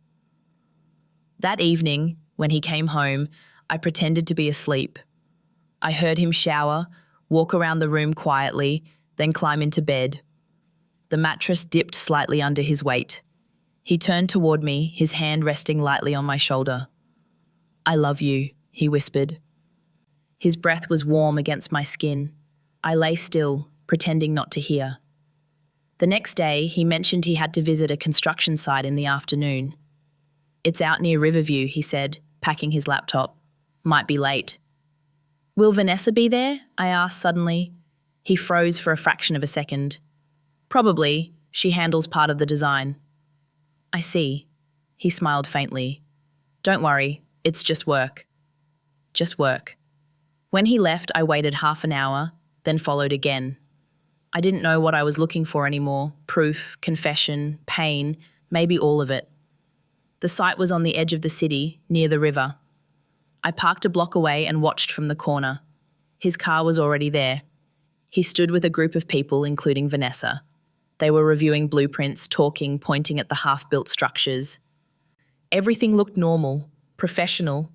That evening, when he came home, I pretended to be asleep. I heard him shower, walk around the room quietly, then climb into bed. The mattress dipped slightly under his weight. He turned toward me, his hand resting lightly on my shoulder. "I love you," he whispered. His breath was warm against my skin. I lay still, pretending not to hear. The next day, he mentioned he had to visit a construction site in the afternoon. "It's out near Riverview," he said, packing his laptop. "Might be late." "Will Vanessa be there?" I asked suddenly. He froze for a fraction of a second. "Probably. She handles part of the design." "I see." He smiled faintly. "Don't worry, it's just work." Just work. When he left, I waited half an hour, then followed again. I didn't know what I was looking for anymore. Proof, confession, pain, maybe all of it. The site was on the edge of the city, near the river. I parked a block away and watched from the corner. His car was already there. He stood with a group of people, including Vanessa. They were reviewing blueprints, talking, pointing at the half-built structures. Everything looked normal, professional,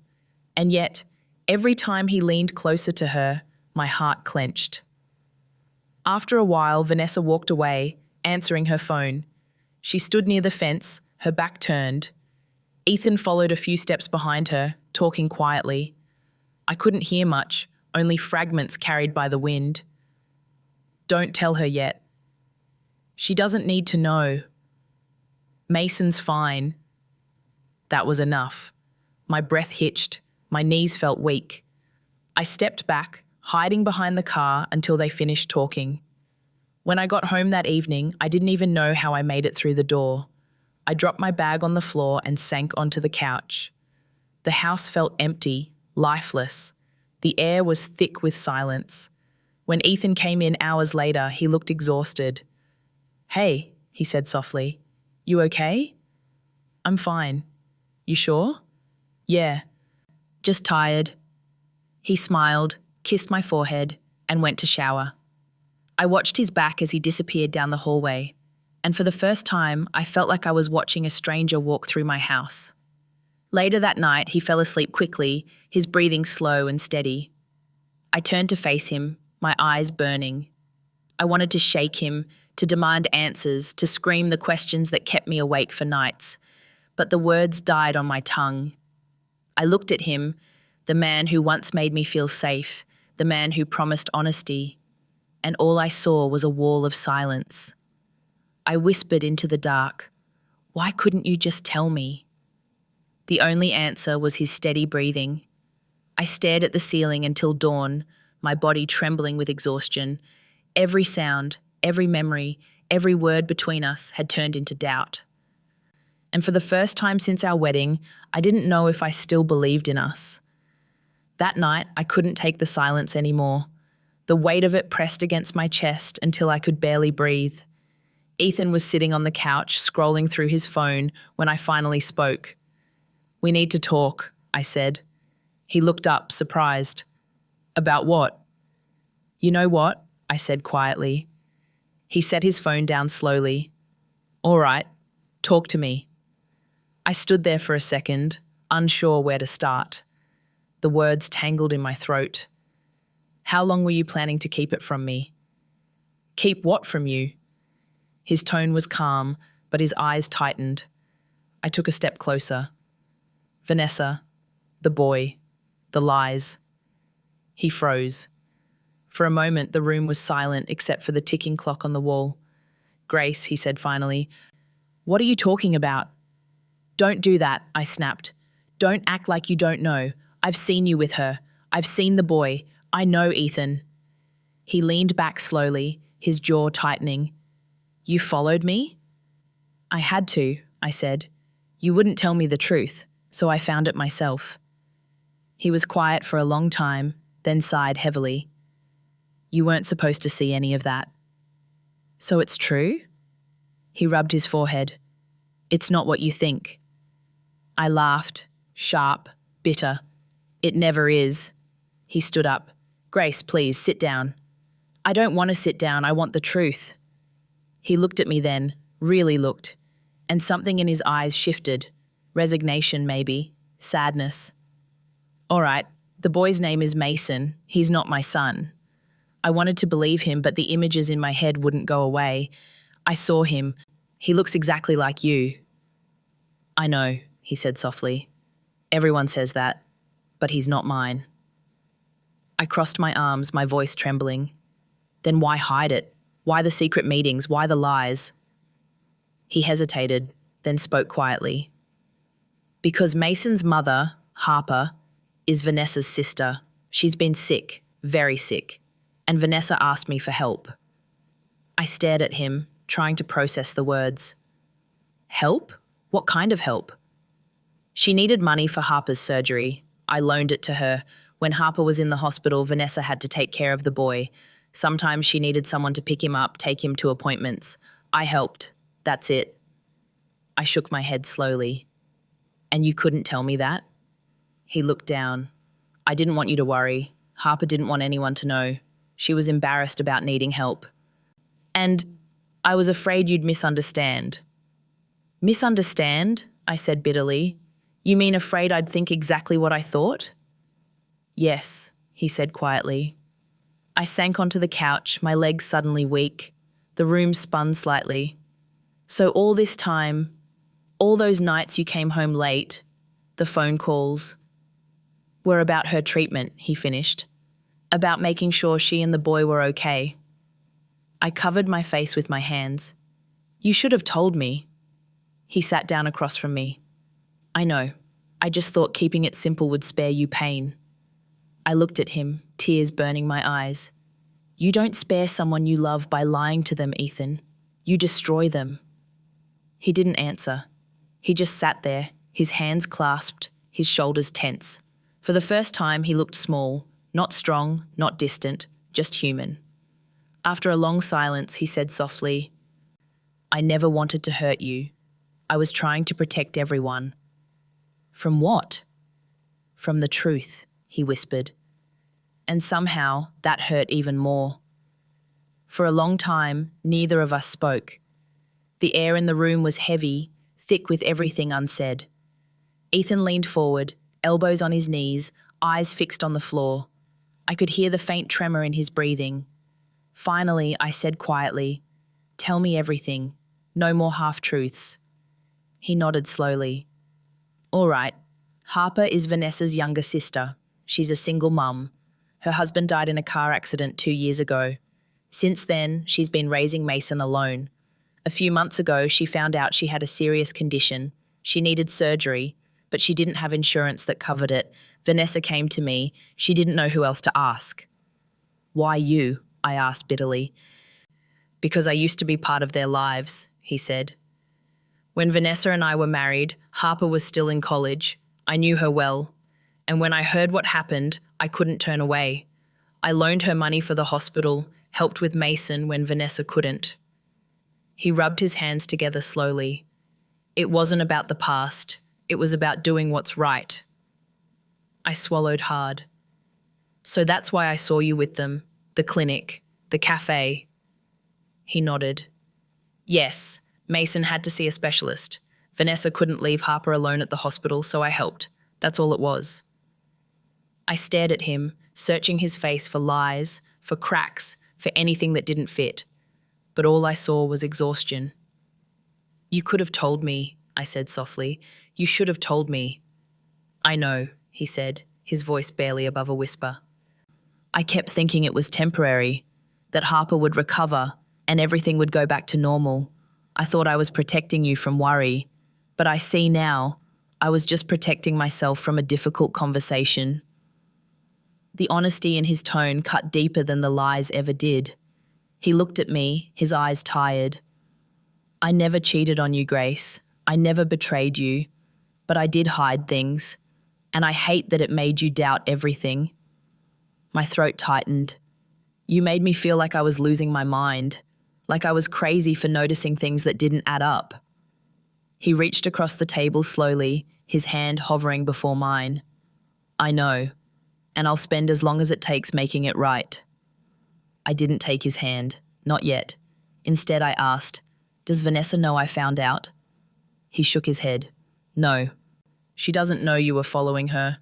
and yet, every time he leaned closer to her, my heart clenched. After a while, Vanessa walked away, answering her phone. She stood near the fence, her back turned. Ethan followed a few steps behind her, talking quietly. I couldn't hear much, only fragments carried by the wind. "Don't tell her yet." "She doesn't need to know." "Mason's fine." That was enough. My breath hitched, my knees felt weak. I stepped back, hiding behind the car until they finished talking. When I got home that evening, I didn't even know how I made it through the door. I dropped my bag on the floor and sank onto the couch. The house felt empty, lifeless. The air was thick with silence. When Ethan came in hours later, he looked exhausted. "Hey," he said softly. "You okay?" "I'm fine." "You sure?" "Yeah, just tired." He smiled, kissed my forehead, and went to shower. I watched his back as he disappeared down the hallway, and for the first time, I felt like I was watching a stranger walk through my house. Later that night, he fell asleep quickly, his breathing slow and steady. I turned to face him, my eyes burning. I wanted to shake him, to demand answers, to scream the questions that kept me awake for nights, but the words died on my tongue. I looked at him, the man who once made me feel safe, the man who promised honesty, and all I saw was a wall of silence. I whispered into the dark, "Why couldn't you just tell me?" The only answer was his steady breathing. I stared at the ceiling until dawn, my body trembling with exhaustion. Every sound, every memory, every word between us had turned into doubt. And for the first time since our wedding, I didn't know if I still believed in us. That night, I couldn't take the silence anymore. The weight of it pressed against my chest until I could barely breathe. Ethan was sitting on the couch, scrolling through his phone when I finally spoke. "We need to talk," I said. He looked up, surprised. "About what?" "You know what?" I said quietly. He set his phone down slowly. "All right, talk to me." I stood there for a second, unsure where to start. The words tangled in my throat. "How long were you planning to keep it from me?" "Keep what from you?" His tone was calm, but his eyes tightened. I took a step closer. "Vanessa, the boy, the lies." He froze. For a moment, the room was silent except for the ticking clock on the wall. "Grace," he said finally, "what are you talking about?" "Don't do that," I snapped. "Don't act like you don't know. I've seen you with her. I've seen the boy. I know Ethan." He leaned back slowly, his jaw tightening. "You followed me?" "I had to," I said. "You wouldn't tell me the truth, so I found it myself." He was quiet for a long time, then sighed heavily. "You weren't supposed to see any of that." "So it's true?" He rubbed his forehead. "It's not what you think." I laughed, sharp, bitter. "It never is." He stood up. "Grace, please, sit down." "I don't want to sit down, I want the truth." He looked at me then, really looked, and something in his eyes shifted. Resignation, maybe. Sadness. "All right, the boy's name is Mason. He's not my son." I wanted to believe him, but the images in my head wouldn't go away. I saw him. "He looks exactly like you." "I know," he said softly. "Everyone says that, but he's not mine." I crossed my arms, my voice trembling. "Then why hide it? Why the secret meetings? Why the lies?" He hesitated, then spoke quietly. "Because Mason's mother, Harper, is Vanessa's sister. She's been sick, very sick, and Vanessa asked me for help." I stared at him, trying to process the words. "Help? What kind of help?" "She needed money for Harper's surgery. I loaned it to her. When Harper was in the hospital, Vanessa had to take care of the boy. Sometimes she needed someone to pick him up, take him to appointments. I helped. That's it." I shook my head slowly. "And you couldn't tell me that?" He looked down. "I didn't want you to worry. Harper didn't want anyone to know. She was embarrassed about needing help. And I was afraid you'd misunderstand." "Misunderstand?" I said bitterly. "You mean afraid I'd think exactly what I thought?" "Yes," he said quietly. I sank onto the couch, my legs suddenly weak. The room spun slightly. "So all this time, all those nights you came home late, the phone calls, were about her treatment," he finished. "About making sure she and the boy were okay." I covered my face with my hands. "You should have told me." He sat down across from me. "I know. I just thought keeping it simple would spare you pain." I looked at him, tears burning my eyes. "You don't spare someone you love by lying to them, Ethan. You destroy them." He didn't answer. He just sat there, his hands clasped, his shoulders tense. For the first time, he looked small, not strong, not distant, just human. After a long silence, he said softly, "I never wanted to hurt you. I was trying to protect everyone." "From what?" "From the truth," he whispered. And somehow that hurt even more. For a long time, neither of us spoke. The air in the room was heavy, thick with everything unsaid. Ethan leaned forward, elbows on his knees, eyes fixed on the floor. I could hear the faint tremor in his breathing. Finally, I said quietly, "Tell me everything. No more half-truths." He nodded slowly. "All right. Harper is Vanessa's younger sister. She's a single mum. Her husband died in a car accident 2 years ago. Since then, she's been raising Mason alone. A few months ago, she found out she had a serious condition. She needed surgery, but she didn't have insurance that covered it. Vanessa came to me. She didn't know who else to ask." "Why you?" I asked bitterly. "Because I used to be part of their lives," he said. "When Vanessa and I were married, Harper was still in college. I knew her well. And when I heard what happened, I couldn't turn away. I loaned her money for the hospital, helped with Mason when Vanessa couldn't." He rubbed his hands together slowly. "It wasn't about the past. It was about doing what's right." I swallowed hard. "So that's why I saw you with them, the clinic, the cafe." He nodded. "Yes, Mason had to see a specialist. Vanessa couldn't leave Harper alone at the hospital, so I helped. That's all it was." I stared at him, searching his face for lies, for cracks, for anything that didn't fit. But all I saw was exhaustion. "You could have told me," I said softly. "You should have told me." "I know," he said, his voice barely above a whisper. "I kept thinking it was temporary, that Harper would recover and everything would go back to normal. I thought I was protecting you from worry, but I see now I was just protecting myself from a difficult conversation." The honesty in his tone cut deeper than the lies ever did. He looked at me, his eyes tired. "I never cheated on you, Grace. I never betrayed you. But I did hide things. And I hate that it made you doubt everything." My throat tightened. "You made me feel like I was losing my mind, like I was crazy for noticing things that didn't add up." He reached across the table slowly, his hand hovering before mine. "I know, and I'll spend as long as it takes making it right." I didn't take his hand, not yet. Instead, I asked, "Does Vanessa know I found out?" He shook his head. "No. She doesn't know you were following her."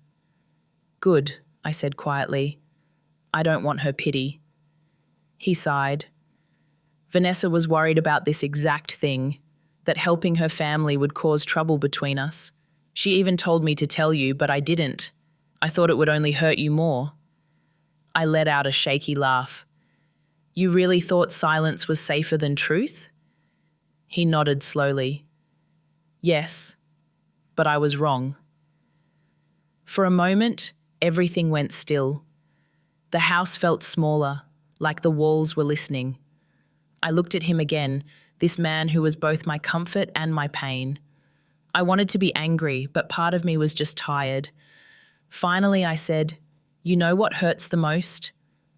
"Good," I said quietly. "I don't want her pity." He sighed. "Vanessa was worried about this exact thing, that helping her family would cause trouble between us. She even told me to tell you, but I didn't. I thought it would only hurt you more." I let out a shaky laugh. "You really thought silence was safer than truth?" He nodded slowly. "Yes, but I was wrong." For a moment, everything went still. The house felt smaller, like the walls were listening. I looked at him again, this man who was both my comfort and my pain. I wanted to be angry, but part of me was just tired. Finally, I said, "You know what hurts the most?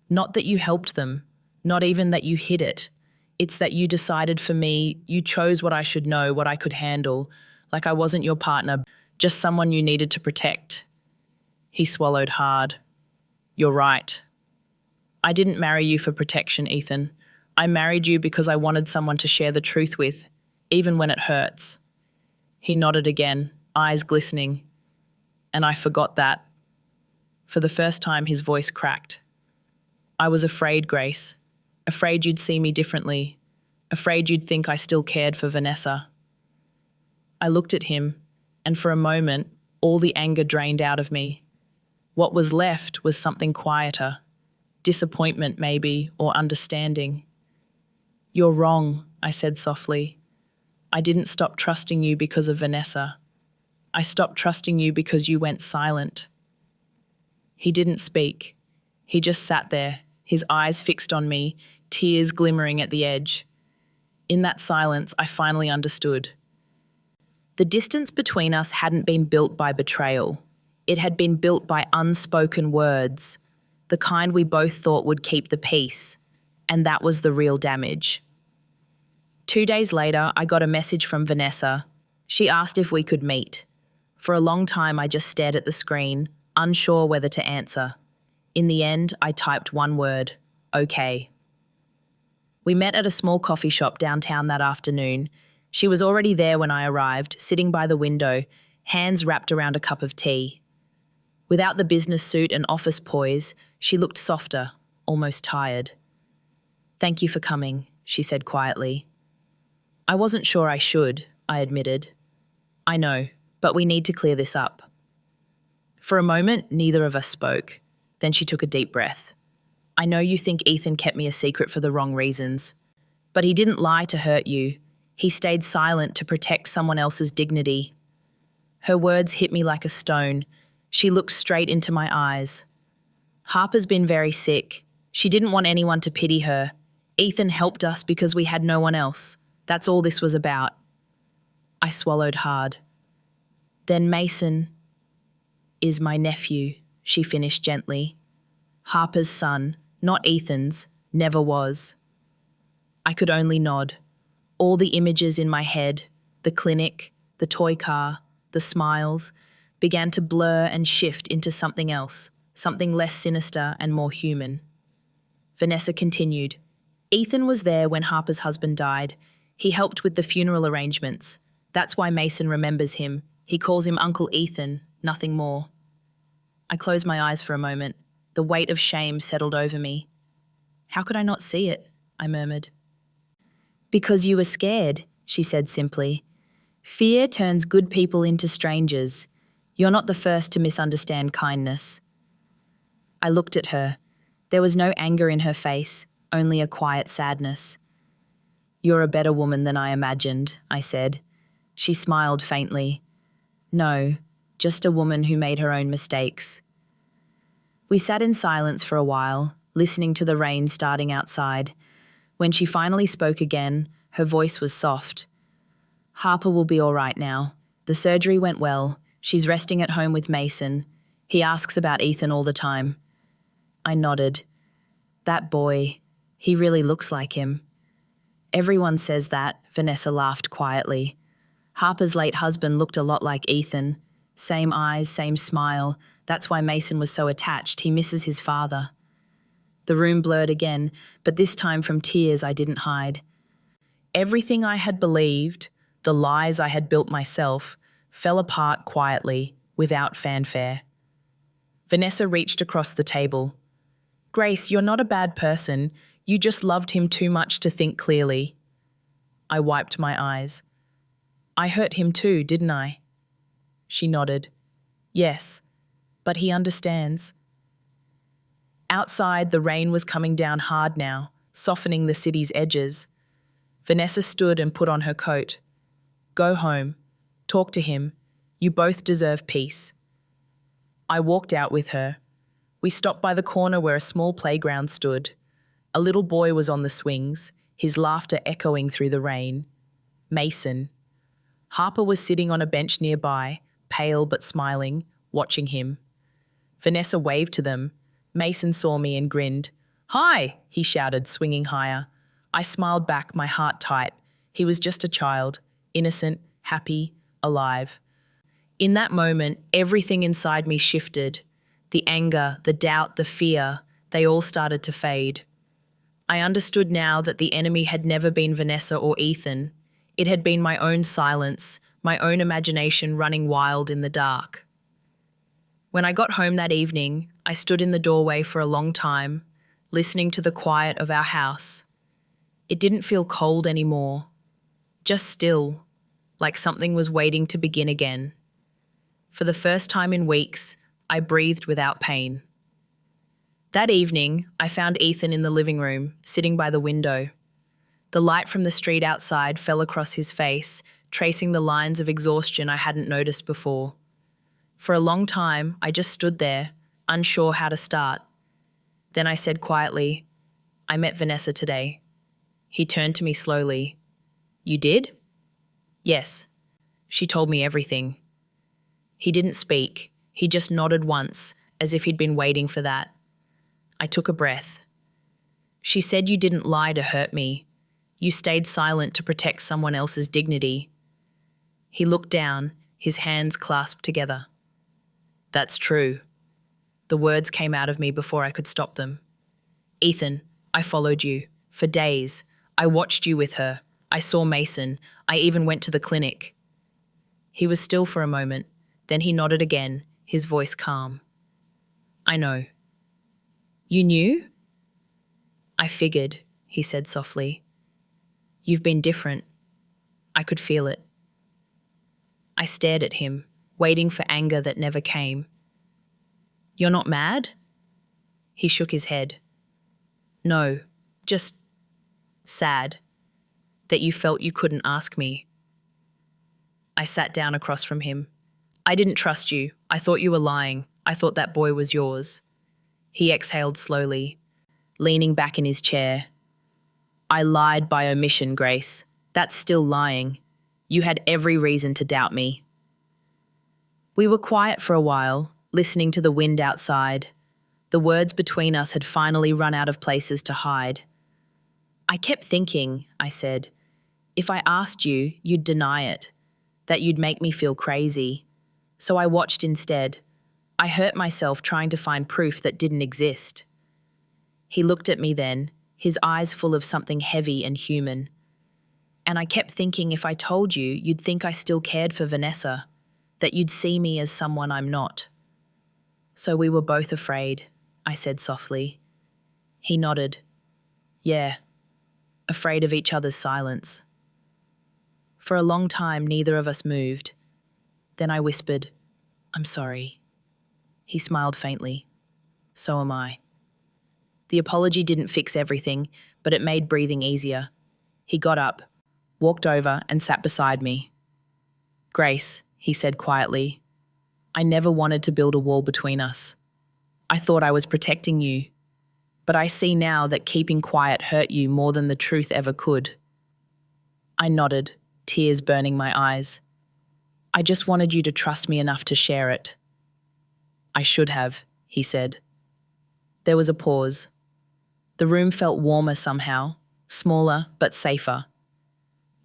Not that you helped them, not even that you hid it. It's that you decided for me, you chose what I should know, what I could handle, like I wasn't your partner, just someone you needed to protect." He swallowed hard. "You're right. I didn't marry you for protection, Ethan. I married you because I wanted someone to share the truth with, even when it hurts." He nodded again, eyes glistening. "And I forgot that." For the first time, his voice cracked. "I was afraid, Grace. Afraid you'd see me differently. Afraid you'd think I still cared for Vanessa." I looked at him, and for a moment, all the anger drained out of me. What was left was something quieter. Disappointment, maybe, or understanding. "You're wrong," I said softly. "I didn't stop trusting you because of Vanessa. I stopped trusting you because you went silent." He didn't speak. He just sat there, his eyes fixed on me, tears glimmering at the edge. In that silence, I finally understood. The distance between us hadn't been built by betrayal. It had been built by unspoken words. the kind we both thought would keep the peace, and that was the real damage. 2 days later, I got a message from Vanessa. She asked if we could meet. For a long time, I just stared at the screen, unsure whether to answer. In the end, I typed one word: okay. We met at a small coffee shop downtown that afternoon. She was already there when I arrived, sitting by the window, hands wrapped around a cup of tea. Without the business suit and office poise, she looked softer, almost tired. "Thank you for coming," she said quietly. "I wasn't sure I should," I admitted. "I know, but we need to clear this up." For a moment, neither of us spoke. Then she took a deep breath. "I know you think Ethan kept me a secret for the wrong reasons, but he didn't lie to hurt you. He stayed silent to protect someone else's dignity." Her words hit me like a stone. She looked straight into my eyes. "Harper's been very sick. She didn't want anyone to pity her. Ethan helped us because we had no one else. That's all this was about." I swallowed hard. "Then Mason is my nephew," she finished gently. "Harper's son, not Ethan's, never was." I could only nod. All the images in my head, the clinic, the toy car, the smiles, began to blur and shift into something else, something less sinister and more human. Vanessa continued. "Ethan was there when Harper's husband died. He helped with the funeral arrangements. That's why Mason remembers him. He calls him Uncle Ethan, nothing more." I closed my eyes for a moment. The weight of shame settled over me. "How could I not see it?" I murmured. "Because you were scared," she said simply. "Fear turns good people into strangers. You're not the first to misunderstand kindness." I looked at her. There was no anger in her face, only a quiet sadness. "You're a better woman than I imagined," I said. She smiled faintly. "No, just a woman who made her own mistakes." We sat in silence for a while, listening to the rain starting outside. When she finally spoke again, her voice was soft. "Harper will be all right now. The surgery went well. She's resting at home with Mason. He asks about Ethan all the time." I nodded. "That boy, he really looks like him." "Everyone says that," Vanessa laughed quietly. "Harper's late husband looked a lot like Ethan. Same eyes, same smile. That's why Mason was so attached. He misses his father." The room blurred again, but this time from tears I didn't hide. Everything I had believed, the lies I had built myself, fell apart quietly, without fanfare. Vanessa reached across the table. "Grace, you're not a bad person. You just loved him too much to think clearly." I wiped my eyes. "I hurt him too, didn't I?" She nodded. "Yes, but he understands." Outside, the rain was coming down hard now, softening the city's edges. Vanessa stood and put on her coat. "Go home. Talk to him. You both deserve peace." I walked out with her. We stopped by the corner where a small playground stood. A little boy was on the swings, his laughter echoing through the rain. Mason. Harper was sitting on a bench nearby, pale but smiling, watching him. Vanessa waved to them. Mason saw me and grinned. "Hi," he shouted, swinging higher. I smiled back, my heart tight. He was just a child, innocent, happy, alive. In that moment, everything inside me shifted. The anger, the doubt, the fear, they all started to fade. I understood now that the enemy had never been Vanessa or Ethan. It had been my own silence, my own imagination running wild in the dark. When I got home that evening, I stood in the doorway for a long time, listening to the quiet of our house. It didn't feel cold anymore, just still, like something was waiting to begin again. For the first time in weeks, I breathed without pain. That evening, I found Ethan in the living room, sitting by the window. The light from the street outside fell across his face, tracing the lines of exhaustion I hadn't noticed before. For a long time, I just stood there, unsure how to start. Then I said quietly, "I met Vanessa today." He turned to me slowly. "You did?" "Yes." She told me everything. He didn't speak. He just nodded once, as if he'd been waiting for that. I took a breath. She said you didn't lie to hurt me. You stayed silent to protect someone else's dignity. He looked down, his hands clasped together. That's true. The words came out of me before I could stop them. Ethan, I followed you. For days. I watched you with her. I saw Mason. I even went to the clinic. He was still for a moment. Then he nodded again, his voice calm. I know. You knew? I figured, he said softly. You've been different. I could feel it. I stared at him, waiting for anger that never came. You're not mad? He shook his head. No, just sad that you felt you couldn't ask me. I sat down across from him. I didn't trust you. I thought you were lying. I thought that boy was yours. He exhaled slowly, leaning back in his chair. I lied by omission, Grace. That's still lying. You had every reason to doubt me. We were quiet for a while, listening to the wind outside. The words between us had finally run out of places to hide. I kept thinking, I said, if I asked you, you'd deny it, that you'd make me feel crazy. So I watched instead. I hurt myself trying to find proof that didn't exist. He looked at me then, his eyes full of something heavy and human. And I kept thinking if I told you, you'd think I still cared for Vanessa, that you'd see me as someone I'm not. So we were both afraid, I said softly. He nodded. Yeah, afraid of each other's silence. For a long time, neither of us moved. Then I whispered, I'm sorry. He smiled faintly. So am I. The apology didn't fix everything, but it made breathing easier. He got up, walked over and sat beside me. Grace, he said quietly, I never wanted to build a wall between us. I thought I was protecting you, but I see now that keeping quiet hurt you more than the truth ever could. I nodded, tears burning my eyes. I just wanted you to trust me enough to share it. I should have, he said. There was a pause. The room felt warmer somehow, smaller but safer.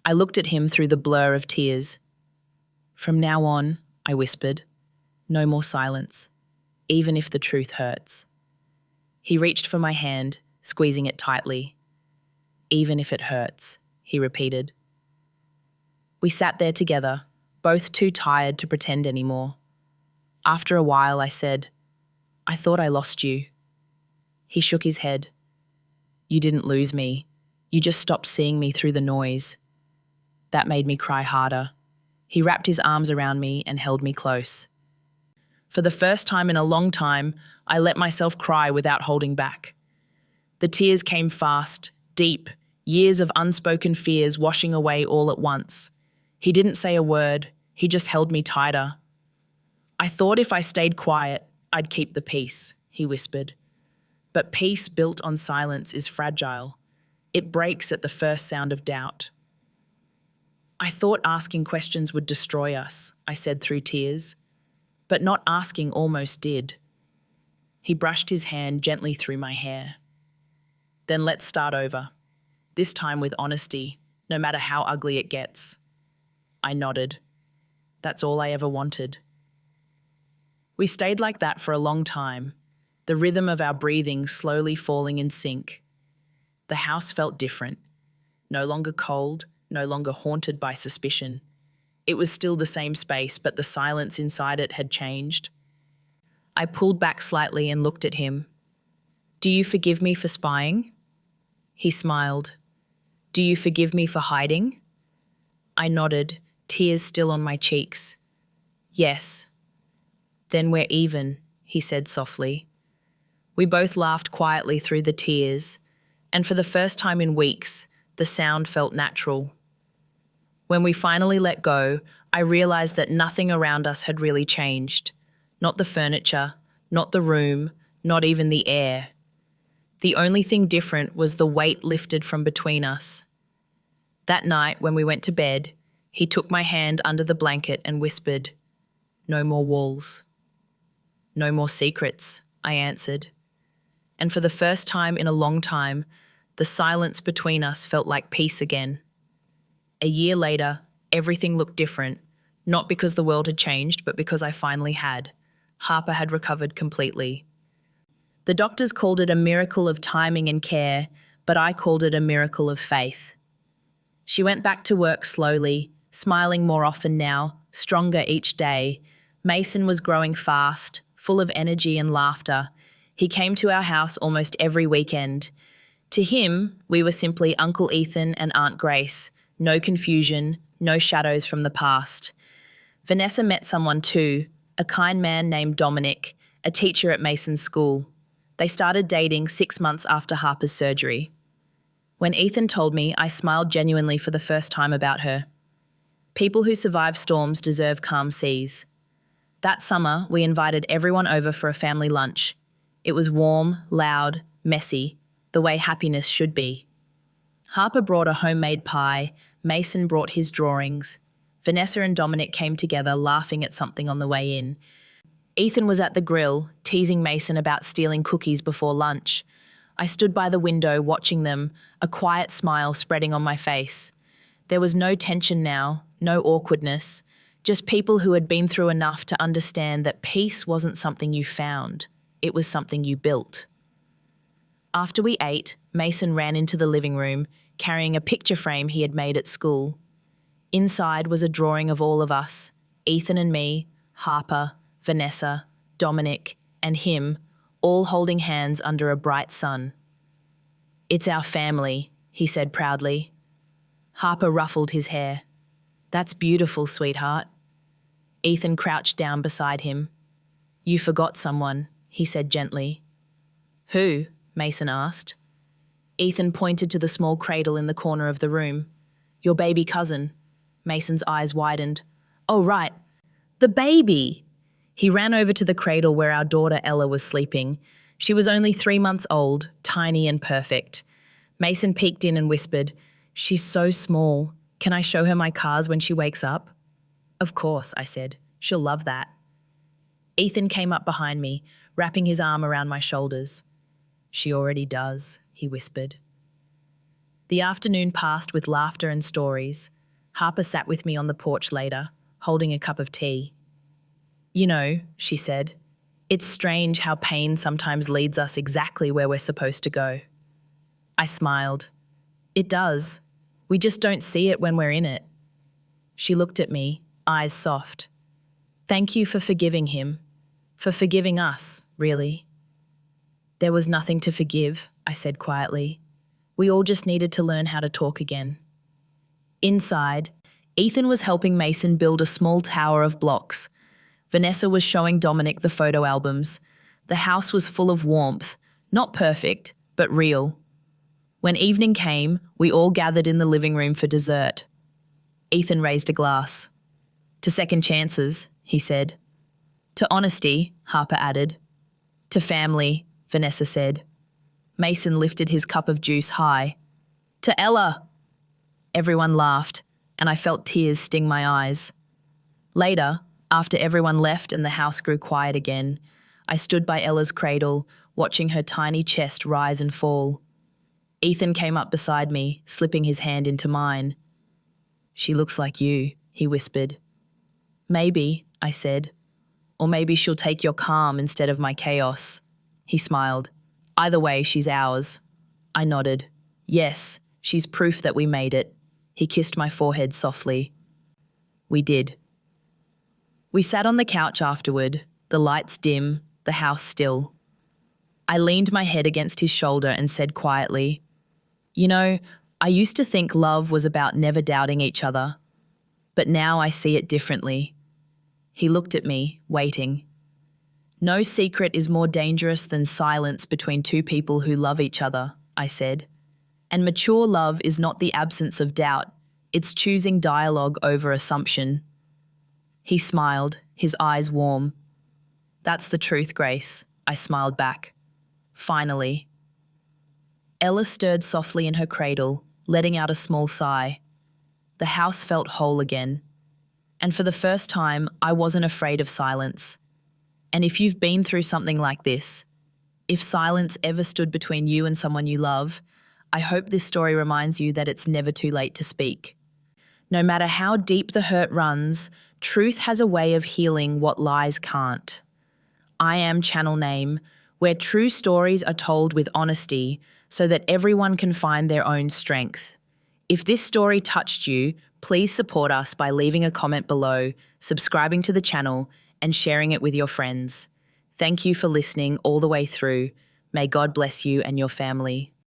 I looked at him through the blur of tears. From now on, I whispered, no more silence, even if the truth hurts. He reached for my hand, squeezing it tightly. Even if it hurts, he repeated. We sat there together, both too tired to pretend anymore. After a while, I said, I thought I lost you. He shook his head. You didn't lose me. You just stopped seeing me through the noise. That made me cry harder. He wrapped his arms around me and held me close. For the first time in a long time, I let myself cry without holding back. The tears came fast, deep, years of unspoken fears washing away all at once. He didn't say a word, he just held me tighter. I thought if I stayed quiet, I'd keep the peace, he whispered. But peace built on silence is fragile. It breaks at the first sound of doubt. I thought asking questions would destroy us, I said through tears. But not asking almost did. He brushed his hand gently through my hair. Then let's start over. This time with honesty, no matter how ugly it gets. I nodded. That's all I ever wanted. We stayed like that for a long time, the rhythm of our breathing slowly falling in sync. The house felt different, no longer cold, no longer haunted by suspicion. It was still the same space, but the silence inside it had changed. I pulled back slightly and looked at him. Do you forgive me for spying? He smiled. Do you forgive me for hiding? I nodded, tears still on my cheeks. Yes. Then we're even, he said softly. We both laughed quietly through the tears, and for the first time in weeks, the sound felt natural. When we finally let go, I realized that nothing around us had really changed. Not the furniture, not the room, not even the air. The only thing different was the weight lifted from between us. That night, when we went to bed, he took my hand under the blanket and whispered, No more walls. No more secrets, I answered. and for the first time in a long time, the silence between us felt like peace again. A year later, everything looked different, not because the world had changed, but because I finally had. Harper had recovered completely. The doctors called it a miracle of timing and care, but I called it a miracle of faith. She went back to work slowly, smiling more often now, stronger each day. Mason was growing fast, full of energy and laughter. He came to our house almost every weekend. To him, we were simply Uncle Ethan and Aunt Grace. No confusion, no shadows from the past. Vanessa met someone too, a kind man named Dominic, a teacher at Mason's school. They started dating 6 months after Harper's surgery. When Ethan told me, I smiled genuinely for the first time about her. People who survive storms deserve calm seas. That summer, we invited everyone over for a family lunch. It was warm, loud, messy, the way happiness should be. Harper brought a homemade pie, Mason brought his drawings. Vanessa and Dominic came together, laughing at something on the way in. Ethan was at the grill, teasing Mason about stealing cookies before lunch. I stood by the window watching them, a quiet smile spreading on my face. There was no tension now, no awkwardness, just people who had been through enough to understand that peace wasn't something you found, it was something you built. After we ate, Mason ran into the living room, carrying a picture frame he had made at school. Inside was a drawing of all of us, Ethan and me, Harper, Vanessa, Dominic, and him, all holding hands under a bright sun. "It's our family," he said proudly. Harper ruffled his hair. "That's beautiful, sweetheart." Ethan crouched down beside him. "You forgot someone," he said gently. "Who?" Mason asked. Ethan pointed to the small cradle in the corner of the room. "Your baby cousin." Mason's eyes widened. "Oh, right. The baby!" He ran over to the cradle where our daughter Ella was sleeping. She was only 3 months old, tiny and perfect. Mason peeked in and whispered, "She's so small. Can I show her my cars when she wakes up?" "Of course," I said. "She'll love that." Ethan came up behind me, wrapping his arm around my shoulders. "She already does," he whispered. The afternoon passed with laughter and stories. Harper sat with me on the porch later, holding a cup of tea. "You know," she said, "it's strange how pain sometimes leads us exactly where we're supposed to go." I smiled. "It does. We just don't see it when we're in it." She looked at me, eyes soft. "Thank you for forgiving him. For forgiving us, really." "There was nothing to forgive," I said quietly. "We all just needed to learn how to talk again." Inside, Ethan was helping Mason build a small tower of blocks. Vanessa was showing Dominic the photo albums. The house was full of warmth, not perfect, but real. When evening came, we all gathered in the living room for dessert. Ethan raised a glass. "To second chances," he said. "To honesty," Harper added. "To family," Vanessa said. Mason lifted his cup of juice high. "To Ella!" Everyone laughed, and I felt tears sting my eyes. Later, after everyone left and the house grew quiet again, I stood by Ella's cradle, watching her tiny chest rise and fall. Ethan came up beside me, slipping his hand into mine. "She looks like you," he whispered. "Maybe," I said. "Or maybe she'll take your calm instead of my chaos." He smiled. "Either way, she's ours." I nodded. "Yes, she's proof that we made it." He kissed my forehead softly. We did. We sat on the couch afterward, the lights dim, the house still. I leaned my head against his shoulder and said quietly, "You know, I used to think love was about never doubting each other, but now I see it differently." He looked at me, waiting. "No secret is more dangerous than silence between two people who love each other," I said. "And mature love is not the absence of doubt, it's choosing dialogue over assumption." He smiled, his eyes warm. "That's the truth, Grace," I smiled back. "Finally." Ella stirred softly in her cradle, letting out a small sigh. The house felt whole again. And for the first time, I wasn't afraid of silence. And if you've been through something like this, If silence ever stood between you and someone you love, I hope this story reminds you that it's never too late to speak. No matter how deep the hurt runs, truth has a way of healing what lies can't. I Am channel name, where true stories are told with honesty so that everyone can find their own strength. If this story touched you, please support us by leaving a comment below, subscribing to the channel, and sharing it with your friends. Thank you for listening all the way through. May God bless you and your family.